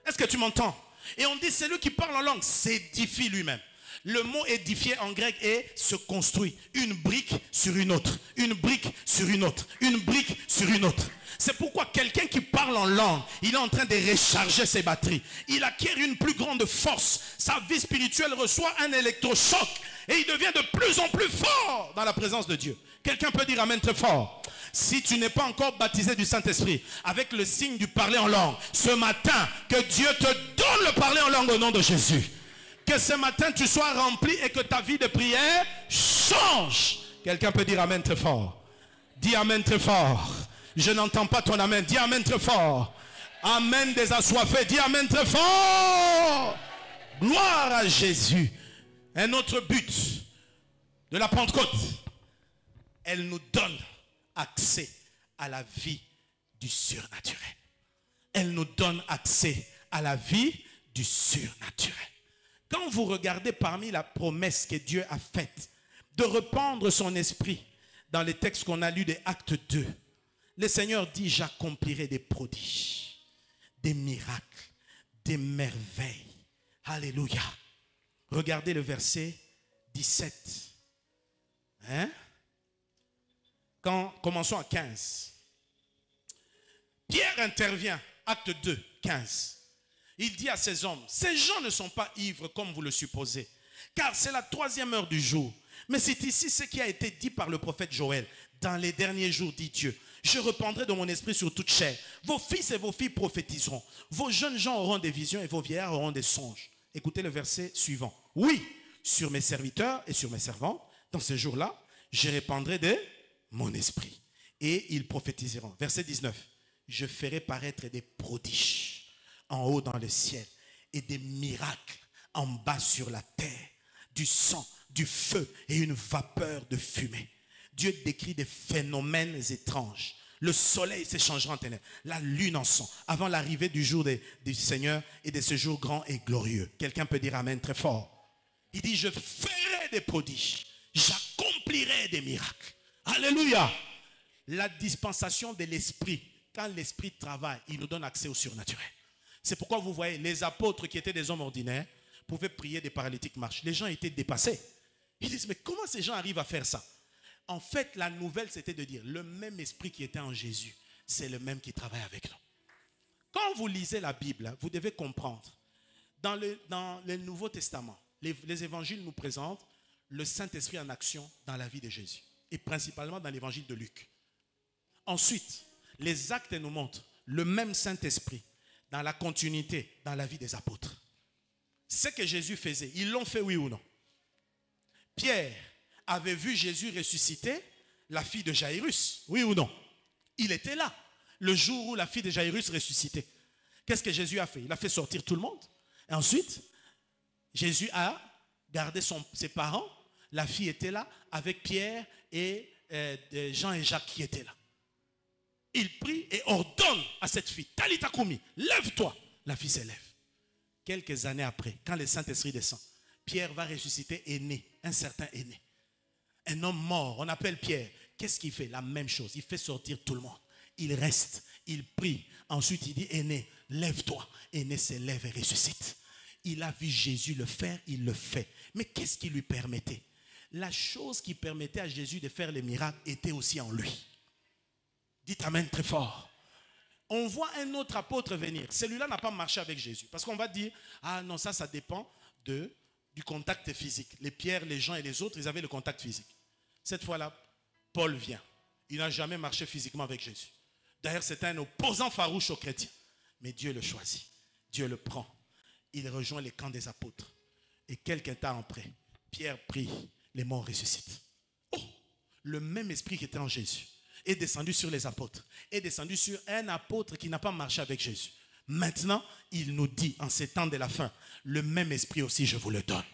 Speaker 1: Est-ce que tu m'entends? Et on dit, celui qui parle en langue s'édifie lui-même. Le mot édifier en grec est se construit. Une brique sur une autre. Une brique sur une autre. Une brique sur une autre. C'est pourquoi quelqu'un qui parle en langue, il est en train de recharger ses batteries. Il acquiert une plus grande force. Sa vie spirituelle reçoit un électrochoc. Et il devient de plus en plus fort dans la présence de Dieu. Quelqu'un peut dire amen très fort. Si tu n'es pas encore baptisé du Saint-Esprit avec le signe du parler en langue, ce matin, que Dieu te donne le parler en langue au nom de Jésus. Que ce matin tu sois rempli et que ta vie de prière change. Quelqu'un peut dire amen très fort. Dis amen très fort. Je n'entends pas ton amen. Dis amen très fort. Amen des assoiffés. Dis amen très fort. Gloire à Jésus. Un autre but de la Pentecôte. Elle nous donne accès à la vie du surnaturel. Elle nous donne accès à la vie du surnaturel. Quand vous regardez parmi la promesse que Dieu a faite de répandre son esprit dans les textes qu'on a lus des Actes 2, le Seigneur dit, j'accomplirai des prodiges, des miracles, des merveilles. Alléluia. Regardez le verset 17. Commençons à 15. Pierre intervient, Acte 2, 15. Il dit à ces hommes, ces gens ne sont pas ivres comme vous le supposez, car c'est la 3e heure du jour. Mais c'est ici ce qui a été dit par le prophète Joël. Dans les derniers jours, dit Dieu, je répandrai de mon esprit sur toute chair. Vos fils et vos filles prophétiseront. Vos jeunes gens auront des visions et vos vieillards auront des songes. Écoutez le verset suivant. Oui, sur mes serviteurs et sur mes servantes, dans ces jours-là, je répandrai de mon esprit. Et ils prophétiseront. Verset 19. Je ferai paraître des prodiges en haut dans le ciel et des miracles en bas sur la terre, du sang, du feu et une vapeur de fumée. Dieu décrit des phénomènes étranges. Le soleil s'échangera en ténèbres, la lune en sang, avant l'arrivée du jour du Seigneur et de ce jour grand et glorieux. Quelqu'un peut dire amen très fort. Il dit, je ferai des prodiges, j'accomplirai des miracles. Alléluia. La dispensation de l'esprit, quand l'esprit travaille, il nous donne accès au surnaturel. C'est pourquoi vous voyez, les apôtres qui étaient des hommes ordinaires pouvaient prier, des paralytiques marchent. Les gens étaient dépassés. Ils disent, mais comment ces gens arrivent à faire ça? En fait, la nouvelle, c'était de dire, le même esprit qui était en Jésus, c'est le même qui travaille avec nous. Quand vous lisez la Bible, vous devez comprendre, dans le Nouveau Testament, les évangiles nous présentent le Saint-Esprit en action dans la vie de Jésus. Et principalement dans l'évangile de Luc. Ensuite, les actes nous montrent le même Saint-Esprit dans la continuité dans la vie des apôtres. Ce que Jésus faisait, ils l'ont fait, oui ou non? Pierre avait vu Jésus ressusciter la fille de Jairus, oui ou non? Il était là, le jour où la fille de Jairus ressuscitait. Qu'est-ce que Jésus a fait? Il a fait sortir tout le monde. Et ensuite, Jésus a gardé ses parents. La fille était là avec Pierre et Jean et Jacques qui étaient là. Il prie et ordonne à cette fille, Talita Koumi, lève-toi. La fille s'élève. Quelques années après, quand le Saint-Esprit descend, Pierre va ressusciter Aîné, un certain Aîné. Un homme mort, on appelle Pierre. Qu'est-ce qu'il fait? La même chose. Il fait sortir tout le monde. Il reste, il prie. Ensuite, il dit, Aîné, lève-toi. Aîné s'élève et ressuscite. Il a vu Jésus le faire, il le fait. Mais qu'est-ce qui lui permettait? La chose qui permettait à Jésus de faire les miracles était aussi en lui. Dites amen très fort. On voit un autre apôtre venir. Celui-là n'a pas marché avec Jésus. Parce qu'on va dire, ah non, ça dépend du contact physique. Les Pierre, les Jean et les autres, ils avaient le contact physique. Cette fois-là, Paul vient. Il n'a jamais marché physiquement avec Jésus. D'ailleurs, c'était un opposant farouche aux chrétiens. Mais Dieu le choisit. Dieu le prend. Il rejoint les camps des apôtres. Et quelques temps après, Pierre prie, les morts ressuscitent. Oh, le même esprit qui était en Jésus est descendu sur les apôtres, est descendu sur un apôtre qui n'a pas marché avec Jésus. Maintenant, il nous dit, en ces temps de la fin, le même esprit aussi, je vous le donne.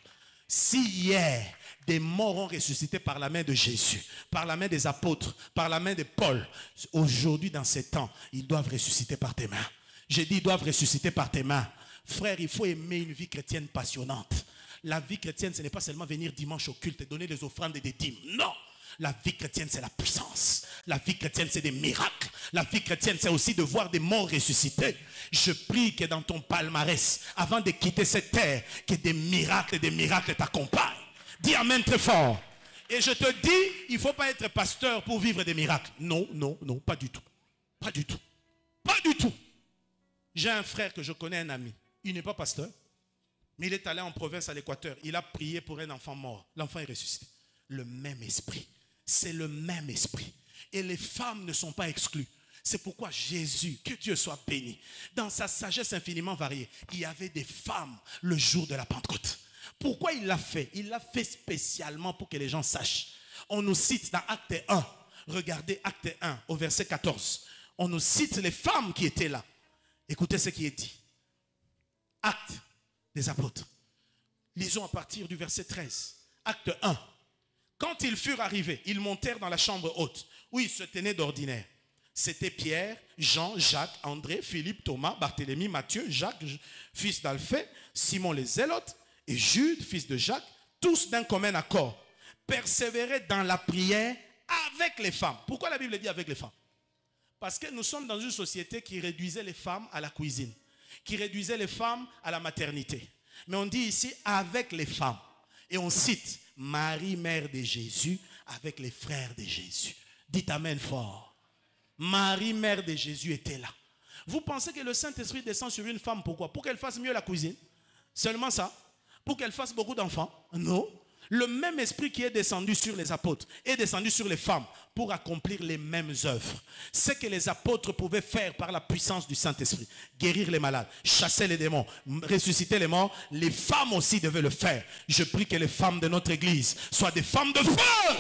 Speaker 1: Si hier, des morts ont ressuscité par la main de Jésus, par la main des apôtres, par la main de Paul, aujourd'hui, dans ces temps, ils doivent ressusciter par tes mains. J'ai dit, ils doivent ressusciter par tes mains. Frère, il faut aimer une vie chrétienne passionnante. La vie chrétienne, ce n'est pas seulement venir dimanche au culte et donner des offrandes et des dîmes. Non! La vie chrétienne, c'est la puissance. La vie chrétienne, c'est des miracles. La vie chrétienne, c'est aussi de voir des morts ressuscités. Je prie que dans ton palmarès, avant de quitter cette terre, que des miracles t'accompagnent. Dis amen très fort. Et je te dis, il ne faut pas être pasteur pour vivre des miracles. Non, non, non, pas du tout. Pas du tout. Pas du tout. J'ai un frère que je connais, un ami. Il n'est pas pasteur. Mais il est allé en province à l'Équateur. Il a prié pour un enfant mort. L'enfant est ressuscité. Le même esprit. C'est le même esprit. Et les femmes ne sont pas exclues. C'est pourquoi Jésus, que Dieu soit béni, dans sa sagesse infiniment variée, il y avait des femmes le jour de la Pentecôte. Pourquoi il l'a fait? Il l'a fait spécialement pour que les gens sachent. On nous cite dans Acte 1. Regardez Acte 1 au verset 14. On nous cite les femmes qui étaient là. Écoutez ce qui est dit. Acte des apôtres. Lisons à partir du verset 13. Acte 1. Quand ils furent arrivés, ils montèrent dans la chambre haute, où ils se tenaient d'ordinaire. C'était Pierre, Jean, Jacques, André, Philippe, Thomas, Barthélemy, Matthieu, Jacques, fils d'Alphée, Simon les Zélotes, et Jude, fils de Jacques, tous d'un commun accord, persévéraient dans la prière avec les femmes. Pourquoi la Bible dit avec les femmes? Parce que nous sommes dans une société qui réduisait les femmes à la cuisine, qui réduisait les femmes à la maternité. Mais on dit ici avec les femmes. Et on cite Marie, mère de Jésus, avec les frères de Jésus. Dites amen fort. Marie, mère de Jésus, était là. Vous pensez que le Saint-Esprit descend sur une femme, pourquoi? Pour qu'elle fasse mieux la cuisine? Seulement ça? Pour qu'elle fasse beaucoup d'enfants? Non. Le même esprit qui est descendu sur les apôtres est descendu sur les femmes pour accomplir les mêmes œuvres. Ce que les apôtres pouvaient faire par la puissance du Saint-Esprit, guérir les malades, chasser les démons, ressusciter les morts, les femmes aussi devaient le faire. Je prie que les femmes de notre église soient des femmes de feu,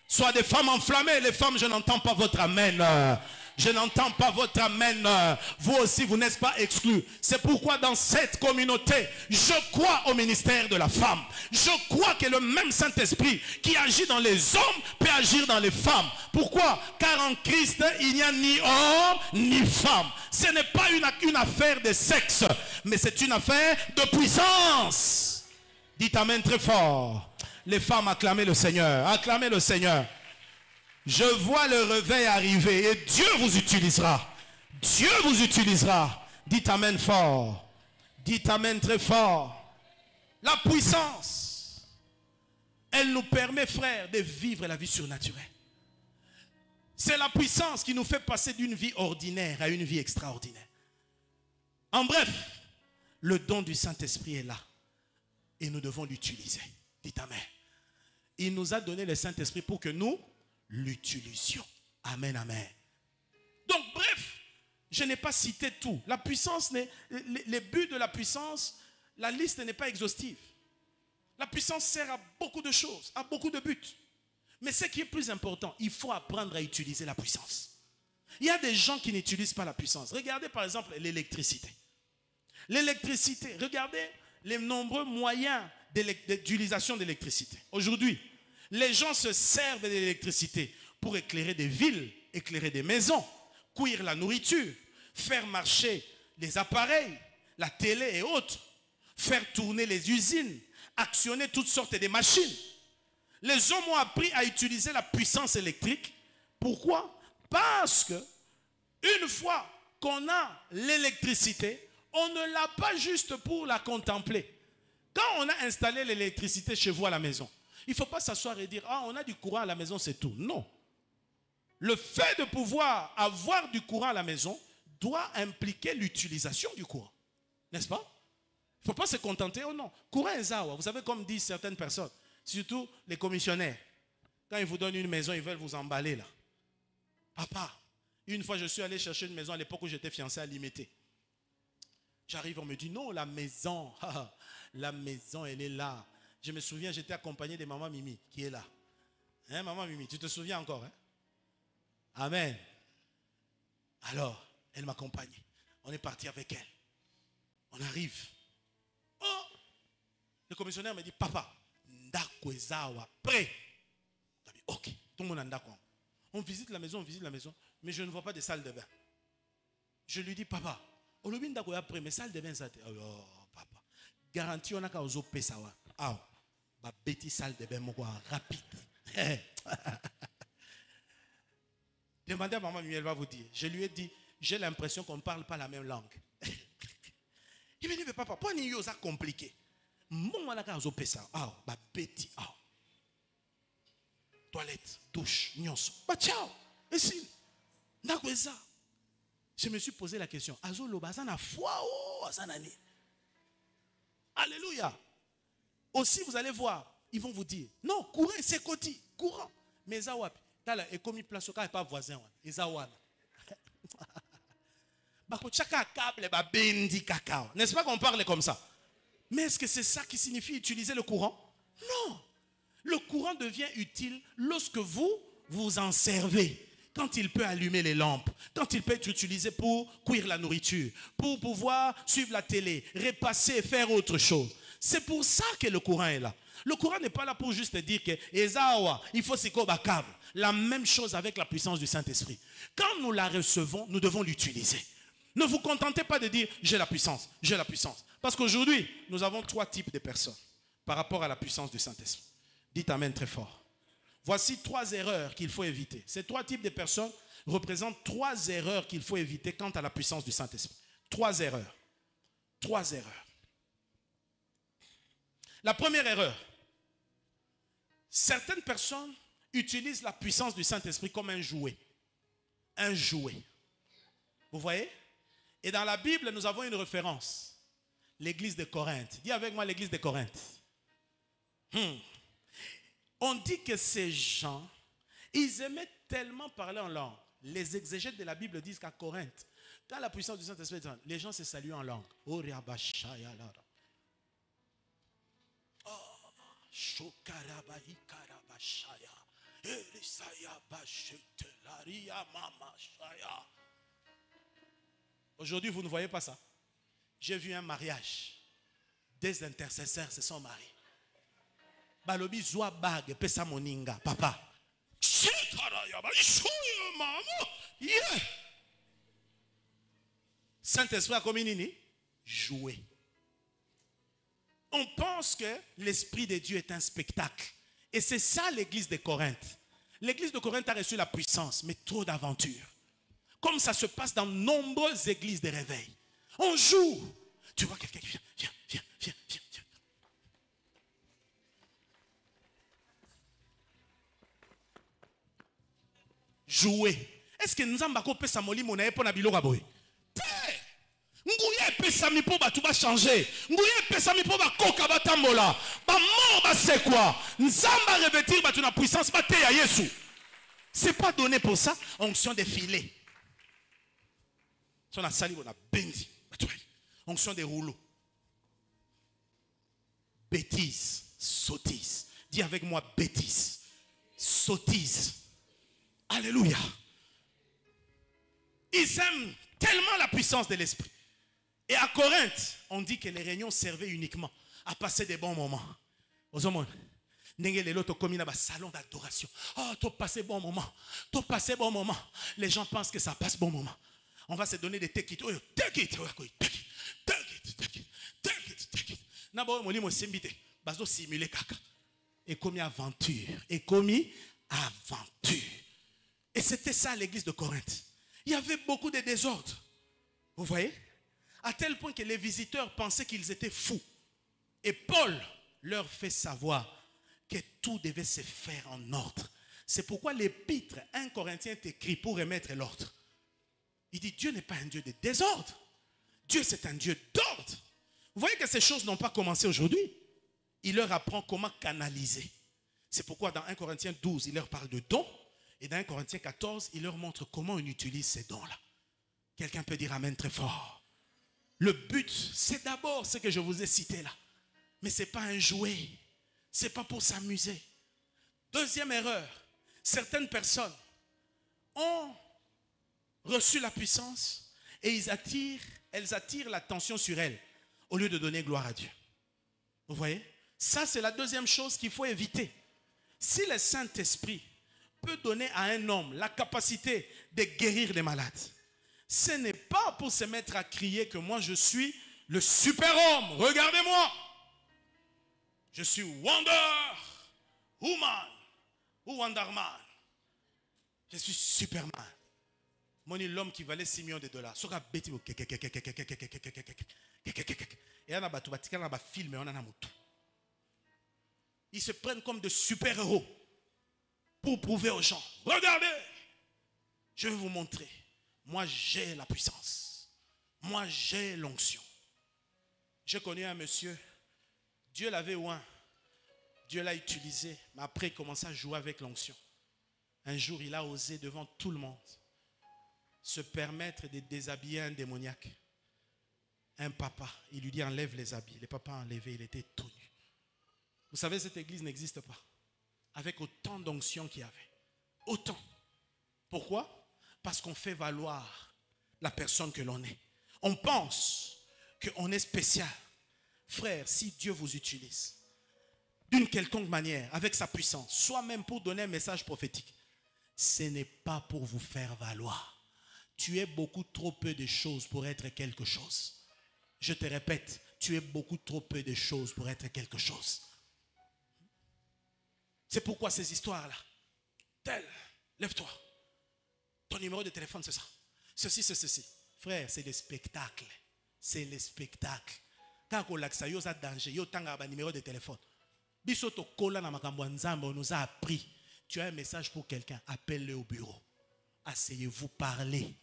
Speaker 1: soient des femmes enflammées. Les femmes, je n'entends pas votre amen. Je n'entends pas votre amen. Vous aussi, vous n'êtes pas exclus. C'est pourquoi dans cette communauté, je crois au ministère de la femme. Je crois que le même Saint-Esprit qui agit dans les hommes peut agir dans les femmes. Pourquoi? Car en Christ, il n'y a ni homme ni femme. Ce n'est pas une affaire de sexe, mais c'est une affaire de puissance. Dites amen très fort. Les femmes, acclamez le Seigneur. Acclamez le Seigneur. Je vois le réveil arriver et Dieu vous utilisera. Dieu vous utilisera. Dites amen fort. Dites amen très fort. La puissance, elle nous permet, frères, de vivre la vie surnaturelle. C'est la puissance qui nous fait passer d'une vie ordinaire à une vie extraordinaire. En bref, le don du Saint-Esprit est là et nous devons l'utiliser. Dites amen. Il nous a donné le Saint-Esprit pour que nous l'utilisions. Amen, amen. Donc, bref, je n'ai pas cité tout. La puissance, les buts de la puissance, la liste n'est pas exhaustive. La puissance sert à beaucoup de choses, à beaucoup de buts. Mais ce qui est plus important, il faut apprendre à utiliser la puissance. Il y a des gens qui n'utilisent pas la puissance. Regardez par exemple l'électricité. L'électricité, regardez les nombreux moyens d'utilisation d'électricité. Aujourd'hui, les gens se servent de l'électricité pour éclairer des villes, éclairer des maisons, cuire la nourriture, faire marcher les appareils, la télé et autres, faire tourner les usines, actionner toutes sortes de machines. Les hommes ont appris à utiliser la puissance électrique. Pourquoi? Parce que une fois qu'on a l'électricité, on ne l'a pas juste pour la contempler. Quand on a installé l'électricité chez vous à la maison, il ne faut pas s'asseoir et dire « Ah, on a du courant à la maison, c'est tout ». Non. Le fait de pouvoir avoir du courant à la maison doit impliquer l'utilisation du courant. N'est-ce pas? Il ne faut pas se contenter, oh non, courant est zawa. Vous savez, comme disent certaines personnes, surtout les commissionnaires, quand ils vous donnent une maison, ils veulent vous emballer là. Papa, une fois je suis allé chercher une maison à l'époque où j'étais fiancé à Limité. J'arrive, on me dit non, la maison, la maison elle est là. Je me souviens, j'étais accompagné de maman Mimi qui est là. Hein, maman Mimi, tu te souviens encore, hein? Amen. Alors, elle m'accompagnait. On est parti avec elle. On arrive. Oh! Le commissionnaire me dit, papa, ndako ezawa, prêt. Ok, tout le monde ndako. On visite la maison, mais je ne vois pas de salle de bain. Je lui dis, papa, on le ndako après, mais salle de bain, ça. Oh, papa. Garantie, on a qu'à oser pesawa. Ah, ma petite salle de bain, rapide. Demandez à maman, elle va vous dire. Je lui ai dit, j'ai l'impression qu'on ne parle pas la même langue. Il me dit, mais papa, pourquoi n'est-ce pas compliqué? Mon manaka zo pesa. Ah, ba petit. Ah. Toilette, douche, nyonso. Bah ciao. Et si, nakweza. Je me suis posé la question. Azo lo bazana foi o azanani. Alléluia. Aussi, vous allez voir, ils vont vous dire, non, courant, c'est côté, courant. Mais zawap. Tala et comme il place au cas pas voisin Ezawana. Bako chaka câble ba bendi cacao. N'est-ce pas qu'on parle comme ça? Mais est-ce que c'est ça qui signifie utiliser le courant? Non. Le courant devient utile lorsque vous en servez. Quand il peut allumer les lampes, quand il peut être utilisé pour cuire la nourriture, pour pouvoir suivre la télé, repasser, faire autre chose. C'est pour ça que le courant est là. Le courant n'est pas là pour juste dire que Ezawa, il faut s'y câble. La même chose avec la puissance du Saint-Esprit. Quand nous la recevons, nous devons l'utiliser. Ne vous contentez pas de dire j'ai la puissance, j'ai la puissance. Parce qu'aujourd'hui, nous avons 3 types de personnes par rapport à la puissance du Saint-Esprit. Dites amen très fort. Voici 3 erreurs qu'il faut éviter. Ces 3 types de personnes représentent 3 erreurs qu'il faut éviter quant à la puissance du Saint-Esprit. 3 erreurs. 3 erreurs. La première erreur. Certaines personnes utilisent la puissance du Saint-Esprit comme un jouet. Un jouet. Vous voyez? Et dans la Bible, nous avons une référence. L'église de Corinthe. Dis avec moi l'église de Corinthe. On dit que ces gens, ils aimaient tellement parler en langue. Les exégètes de la Bible disent qu'à Corinthe, quand la puissance du Saint-Esprit est en, les gens se saluent en langue. Oh, aujourd'hui, vous ne voyez pas ça. J'ai vu un mariage. Des intercesseurs se sont mariés. Balobi zoa bag pesa moninga papa. Saint-Esprit a commis nini? Jouer. On pense que l'Esprit de Dieu est un spectacle. Et c'est ça l'église de Corinthe. L'église de Corinthe a reçu la puissance, mais trop d'aventure. Comme ça se passe dans nombreuses églises de réveil. On joue. Tu vois quelqu'un qui vient, viens. Jouer. Est-ce que nous avons pas fait moli mon pour nabilo raboy? Ngouye pesa mi po ba tu ba changer. Ngouye pesa mi po ba koka ba tambola. Ba c'est quoi? Nzamba revêtir la puissance, c'est pas donné pour ça. Onction des filets. On a sali, on a bendi. Onction des rouleaux. Bêtise, sottise. Dis avec moi bêtise, sottise. Alléluia. Ils aiment tellement la puissance de l'esprit. Et à Corinthe, on dit que les réunions servaient uniquement à passer des bons moments. Aux hommes, salon d'adoration. Oh, tu passes bon moment. Tu passes bon moment. Les gens pensent que ça passe bon moment. On va se donner des take it. Oh, take it. Take it. Take it. Take it. Take it. Take it. Nabo moli mo sembite. Bazo simuler kaka. Et commis aventure. Et commis aventure. Et c'était ça à l'église de Corinthe. Il y avait beaucoup de désordre. Vous voyez? À tel point que les visiteurs pensaient qu'ils étaient fous. Et Paul leur fait savoir que tout devait se faire en ordre. C'est pourquoi l'épître 1 Corinthiens est écrit pour remettre l'ordre. Il dit Dieu n'est pas un Dieu de désordre. Dieu c'est un Dieu d'ordre. Vous voyez que ces choses n'ont pas commencé aujourd'hui. Il leur apprend comment canaliser. C'est pourquoi dans 1 Corinthiens 12, il leur parle de dons. Et dans 1 Corinthiens 14, il leur montre comment on utilise ces dons-là. Quelqu'un peut dire amen très fort. Le but, c'est d'abord ce que je vous ai cité là. Mais ce n'est pas un jouet. Ce n'est pas pour s'amuser. Deuxième erreur. Certaines personnes ont reçu la puissance et elles attirent l'attention sur elles au lieu de donner gloire à Dieu. Vous voyez? Ça, c'est la deuxième chose qu'il faut éviter. Si le Saint-Esprit peut donner à un homme la capacité de guérir les malades, ce n'est pas pour se mettre à crier que moi je suis le super-homme. Regardez-moi. Je suis Wonder Woman ou Wonderman. Je suis Superman. Moi, je suis l'homme qui valait 6 millions de dollars. Ils se prennent comme de super-héros pour prouver aux gens. Regardez, je vais vous montrer. Moi, j'ai la puissance. Moi, j'ai l'onction. J'ai connu un monsieur, Dieu l'avait oint. Dieu l'a utilisé, mais après, il commençait à jouer avec l'onction. Un jour, il a osé devant tout le monde se permettre de déshabiller un démoniaque. Un papa, il lui dit enlève les habits. Le papa a enlevé, il était tout nu. Vous savez, cette église n'existe pas. Avec autant d'onction qu'il y avait. Autant. Pourquoi? Parce qu'on fait valoir la personne que l'on est. On pense qu'on est spécial. Frère, si Dieu vous utilise d'une quelconque manière, avec sa puissance, soit même pour donner un message prophétique, ce n'est pas pour vous faire valoir. Tu es beaucoup trop peu de choses pour être quelque chose. Je te répète, tu es beaucoup trop peu de choses pour être quelque chose. C'est pourquoi ces histoires-là, tel, lève-toi. Ton numéro de téléphone, c'est ça. Ceci, c'est ceci. Frère, c'est des spectacles. C'est les spectacles. Quand on a danger, il y a un numéro de téléphone. On nous a appris. Tu as un message pour quelqu'un, appelle-le au bureau. Asseyez-vous, parlez.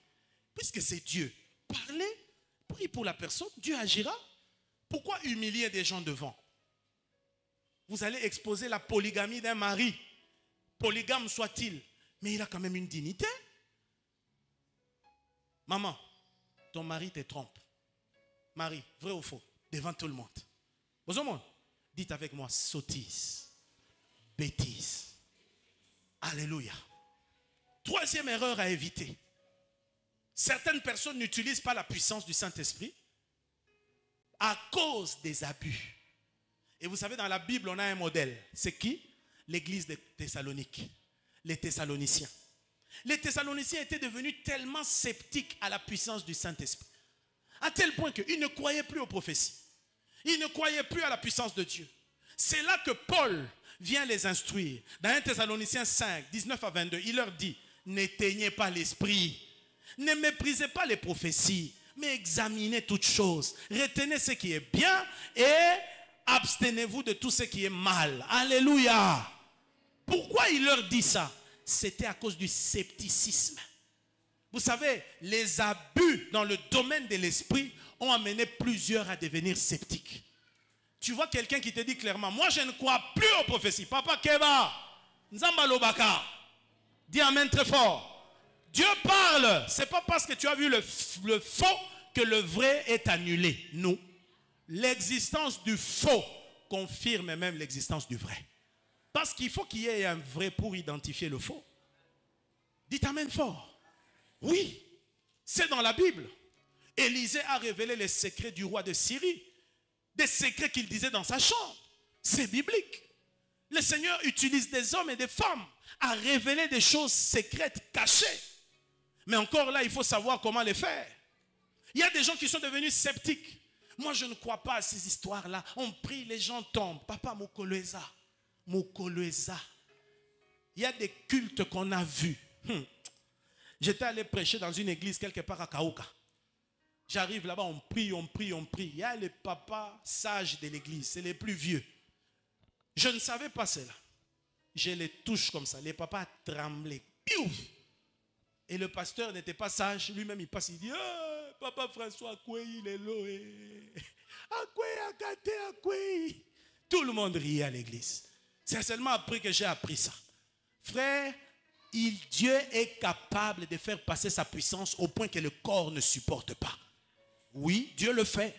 Speaker 1: Puisque c'est Dieu, parlez, prie pour la personne, Dieu agira. Pourquoi humilier des gens devant? Vous allez exposer la polygamie d'un mari. Polygame soit-il, mais il a quand même une dignité. Maman, ton mari te trompe. Marie, vrai ou faux? Devant tout le monde. Bonjour, dites avec moi, sottise, bêtise. Alléluia. Troisième erreur à éviter. Certaines personnes n'utilisent pas la puissance du Saint-Esprit à cause des abus. Et vous savez, dans la Bible, on a un modèle. C'est qui? L'église de Thessalonique. Les Thessaloniciens. Les Thessaloniciens étaient devenus tellement sceptiques à la puissance du Saint-Esprit. À tel point qu'ils ne croyaient plus aux prophéties. Ils ne croyaient plus à la puissance de Dieu. C'est là que Paul vient les instruire. Dans 1 Thessaloniciens 5, 19 à 22, il leur dit, n'éteignez pas l'esprit. Ne méprisez pas les prophéties, mais examinez toutes choses. Retenez ce qui est bien et abstenez-vous de tout ce qui est mal. Alléluia. Pourquoi il leur dit ça? C'était à cause du scepticisme. Vous savez, les abus dans le domaine de l'esprit ont amené plusieurs à devenir sceptiques. Tu vois quelqu'un qui te dit clairement, moi je ne crois plus aux prophéties. Papa Keba, Nzamba Lobaka. Dis amen très fort. Dieu parle. Ce n'est pas parce que tu as vu le faux que le vrai est annulé. Non. L'existence du faux confirme même l'existence du vrai. Parce qu'il faut qu'il y ait un vrai pour identifier le faux. Dites amen fort. Oui, c'est dans la Bible. Élisée a révélé les secrets du roi de Syrie. Des secrets qu'il disait dans sa chambre. C'est biblique. Le Seigneur utilise des hommes et des femmes à révéler des choses secrètes, cachées. Mais encore là, il faut savoir comment les faire. Il y a des gens qui sont devenus sceptiques. Moi, je ne crois pas à ces histoires-là. On prie, les gens tombent. Papa Mokoloeza. Mokoloeza. Il y a des cultes qu'on a vus. J'étais allé prêcher dans une église quelque part à Kaouka. J'arrive là-bas, on prie, on prie, on prie. Il y a les papas sages de l'église, c'est les plus vieux. Je ne savais pas cela. Je les touche comme ça. Les papas tremblaient. Et le pasteur n'était pas sage. Lui-même, il passe, il dit, oh, Papa François, il est là. Tout le monde riait à l'église. C'est seulement après que j'ai appris ça. Frère, Dieu est capable de faire passer sa puissance au point que le corps ne supporte pas. Oui, Dieu le fait.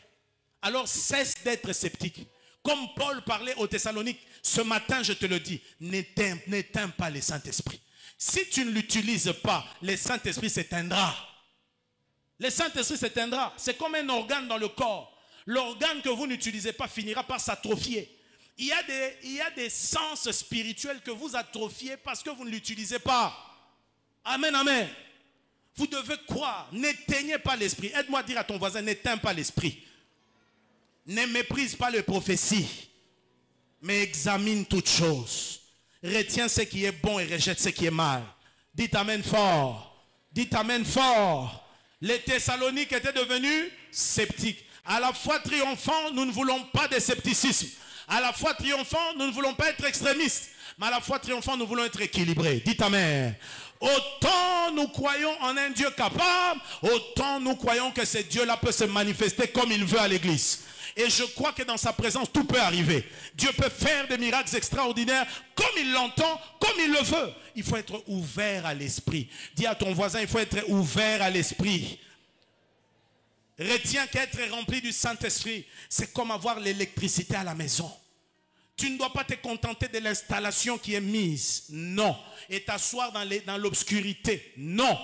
Speaker 1: Alors cesse d'être sceptique. Comme Paul parlait aux Thessaloniques, ce matin je te le dis, n'éteins pas le Saint-Esprit. Si tu ne l'utilises pas, le Saint-Esprit s'éteindra. Le Saint-Esprit s'éteindra. C'est comme un organe dans le corps. L'organe que vous n'utilisez pas finira par s'atrophier. Il y a des sens spirituels que vous atrophiez parce que vous ne l'utilisez pas. Amen, amen. Vous devez croire. N'éteignez pas l'esprit. Aide-moi à dire à ton voisin, n'éteins pas l'esprit. Ne méprise pas les prophéties. Mais examine toutes choses. Retiens ce qui est bon et rejette ce qui est mal. Dites amen fort. Dites amen fort. Les Thessaloniques étaient devenus sceptiques. À la fois triomphants, nous ne voulons pas de scepticisme. À la fois triomphants, nous ne voulons pas être extrémistes. Mais à la fois triomphants, nous voulons être équilibrés. Dites amen. Autant nous croyons en un Dieu capable, autant nous croyons que ce Dieu-là peut se manifester comme il veut à l'église. Et je crois que dans sa présence, tout peut arriver. Dieu peut faire des miracles extraordinaires comme il l'entend, comme il le veut. Il faut être ouvert à l'esprit. Dis à ton voisin, il faut être ouvert à l'esprit. Retiens qu'être rempli du Saint-Esprit, c'est comme avoir l'électricité à la maison. Tu ne dois pas te contenter de l'installation qui est mise. Non. Et t'asseoir dans l'obscurité. Non.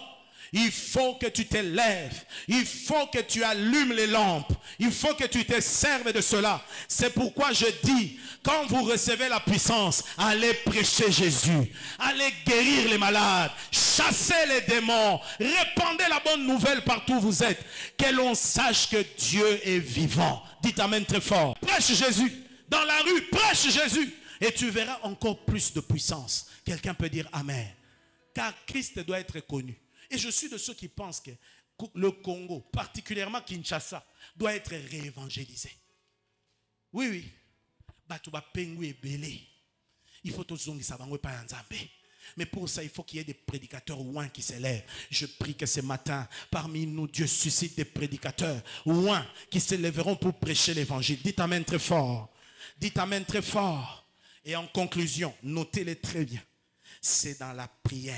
Speaker 1: Il faut que tu te lèves. Il faut que tu allumes les lampes. Il faut que tu te serves de cela. C'est pourquoi je dis, quand vous recevez la puissance, allez prêcher Jésus. Allez guérir les malades. Chassez les démons. Répandez la bonne nouvelle partout où vous êtes. Que l'on sache que Dieu est vivant. Dites amen très fort. Prêche Jésus. Dans la rue, prêche Jésus. Et tu verras encore plus de puissance. Quelqu'un peut dire amen. Car Christ doit être connu. Et je suis de ceux qui pensent que le Congo, particulièrement Kinshasa, doit être réévangélisé. Oui, oui. Il faut tous mais pour ça, il faut qu'il y ait des prédicateurs ouins qui s'élèvent. Je prie que ce matin, parmi nous, Dieu suscite des prédicateurs ouins qui s'élèveront pour prêcher l'évangile. Dites amen très fort. Dites amen très fort. Et en conclusion, notez-les très bien. C'est dans la prière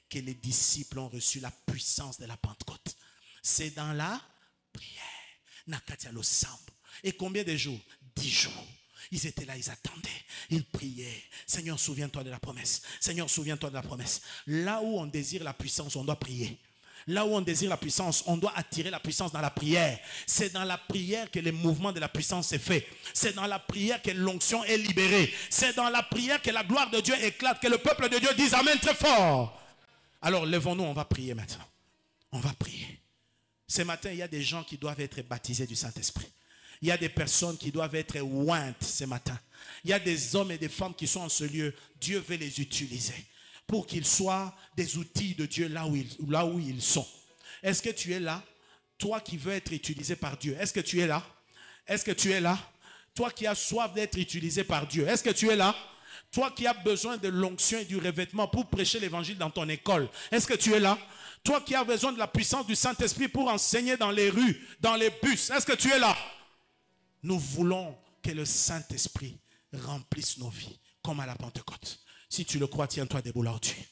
Speaker 1: que les disciples ont reçu la puissance de la Pentecôte. C'est dans la prière. Et combien de jours? 10 jours. Ils étaient là, ils attendaient, ils priaient. Seigneur, souviens-toi de la promesse. Seigneur, souviens-toi de la promesse. Là où on désire la puissance, on doit prier. Là où on désire la puissance, on doit attirer la puissance dans la prière. C'est dans la prière que le mouvement de la puissance est fait. C'est dans la prière que l'onction est libérée. C'est dans la prière que la gloire de Dieu éclate, que le peuple de Dieu dise amen très fort. Alors lèvons-nous, on va prier maintenant. On va prier. Ce matin, il y a des gens qui doivent être baptisés du Saint-Esprit. Il y a des personnes qui doivent être ointes ce matin. Il y a des hommes et des femmes qui sont en ce lieu. Dieu veut les utiliser pour qu'ils soient des outils de Dieu là où ils sont. Est-ce que tu es là? Toi qui veux être utilisé par Dieu. Est-ce que tu es là? Est-ce que tu es là? Toi qui as soif d'être utilisé par Dieu. Est-ce que tu es là? Toi qui as besoin de l'onction et du revêtement pour prêcher l'évangile dans ton école. Est-ce que tu es là? Toi qui as besoin de la puissance du Saint-Esprit pour enseigner dans les rues, dans les bus. Est-ce que tu es là? Nous voulons que le Saint-Esprit remplisse nos vies, comme à la Pentecôte. Si tu le crois, tiens-toi debout là où tu es.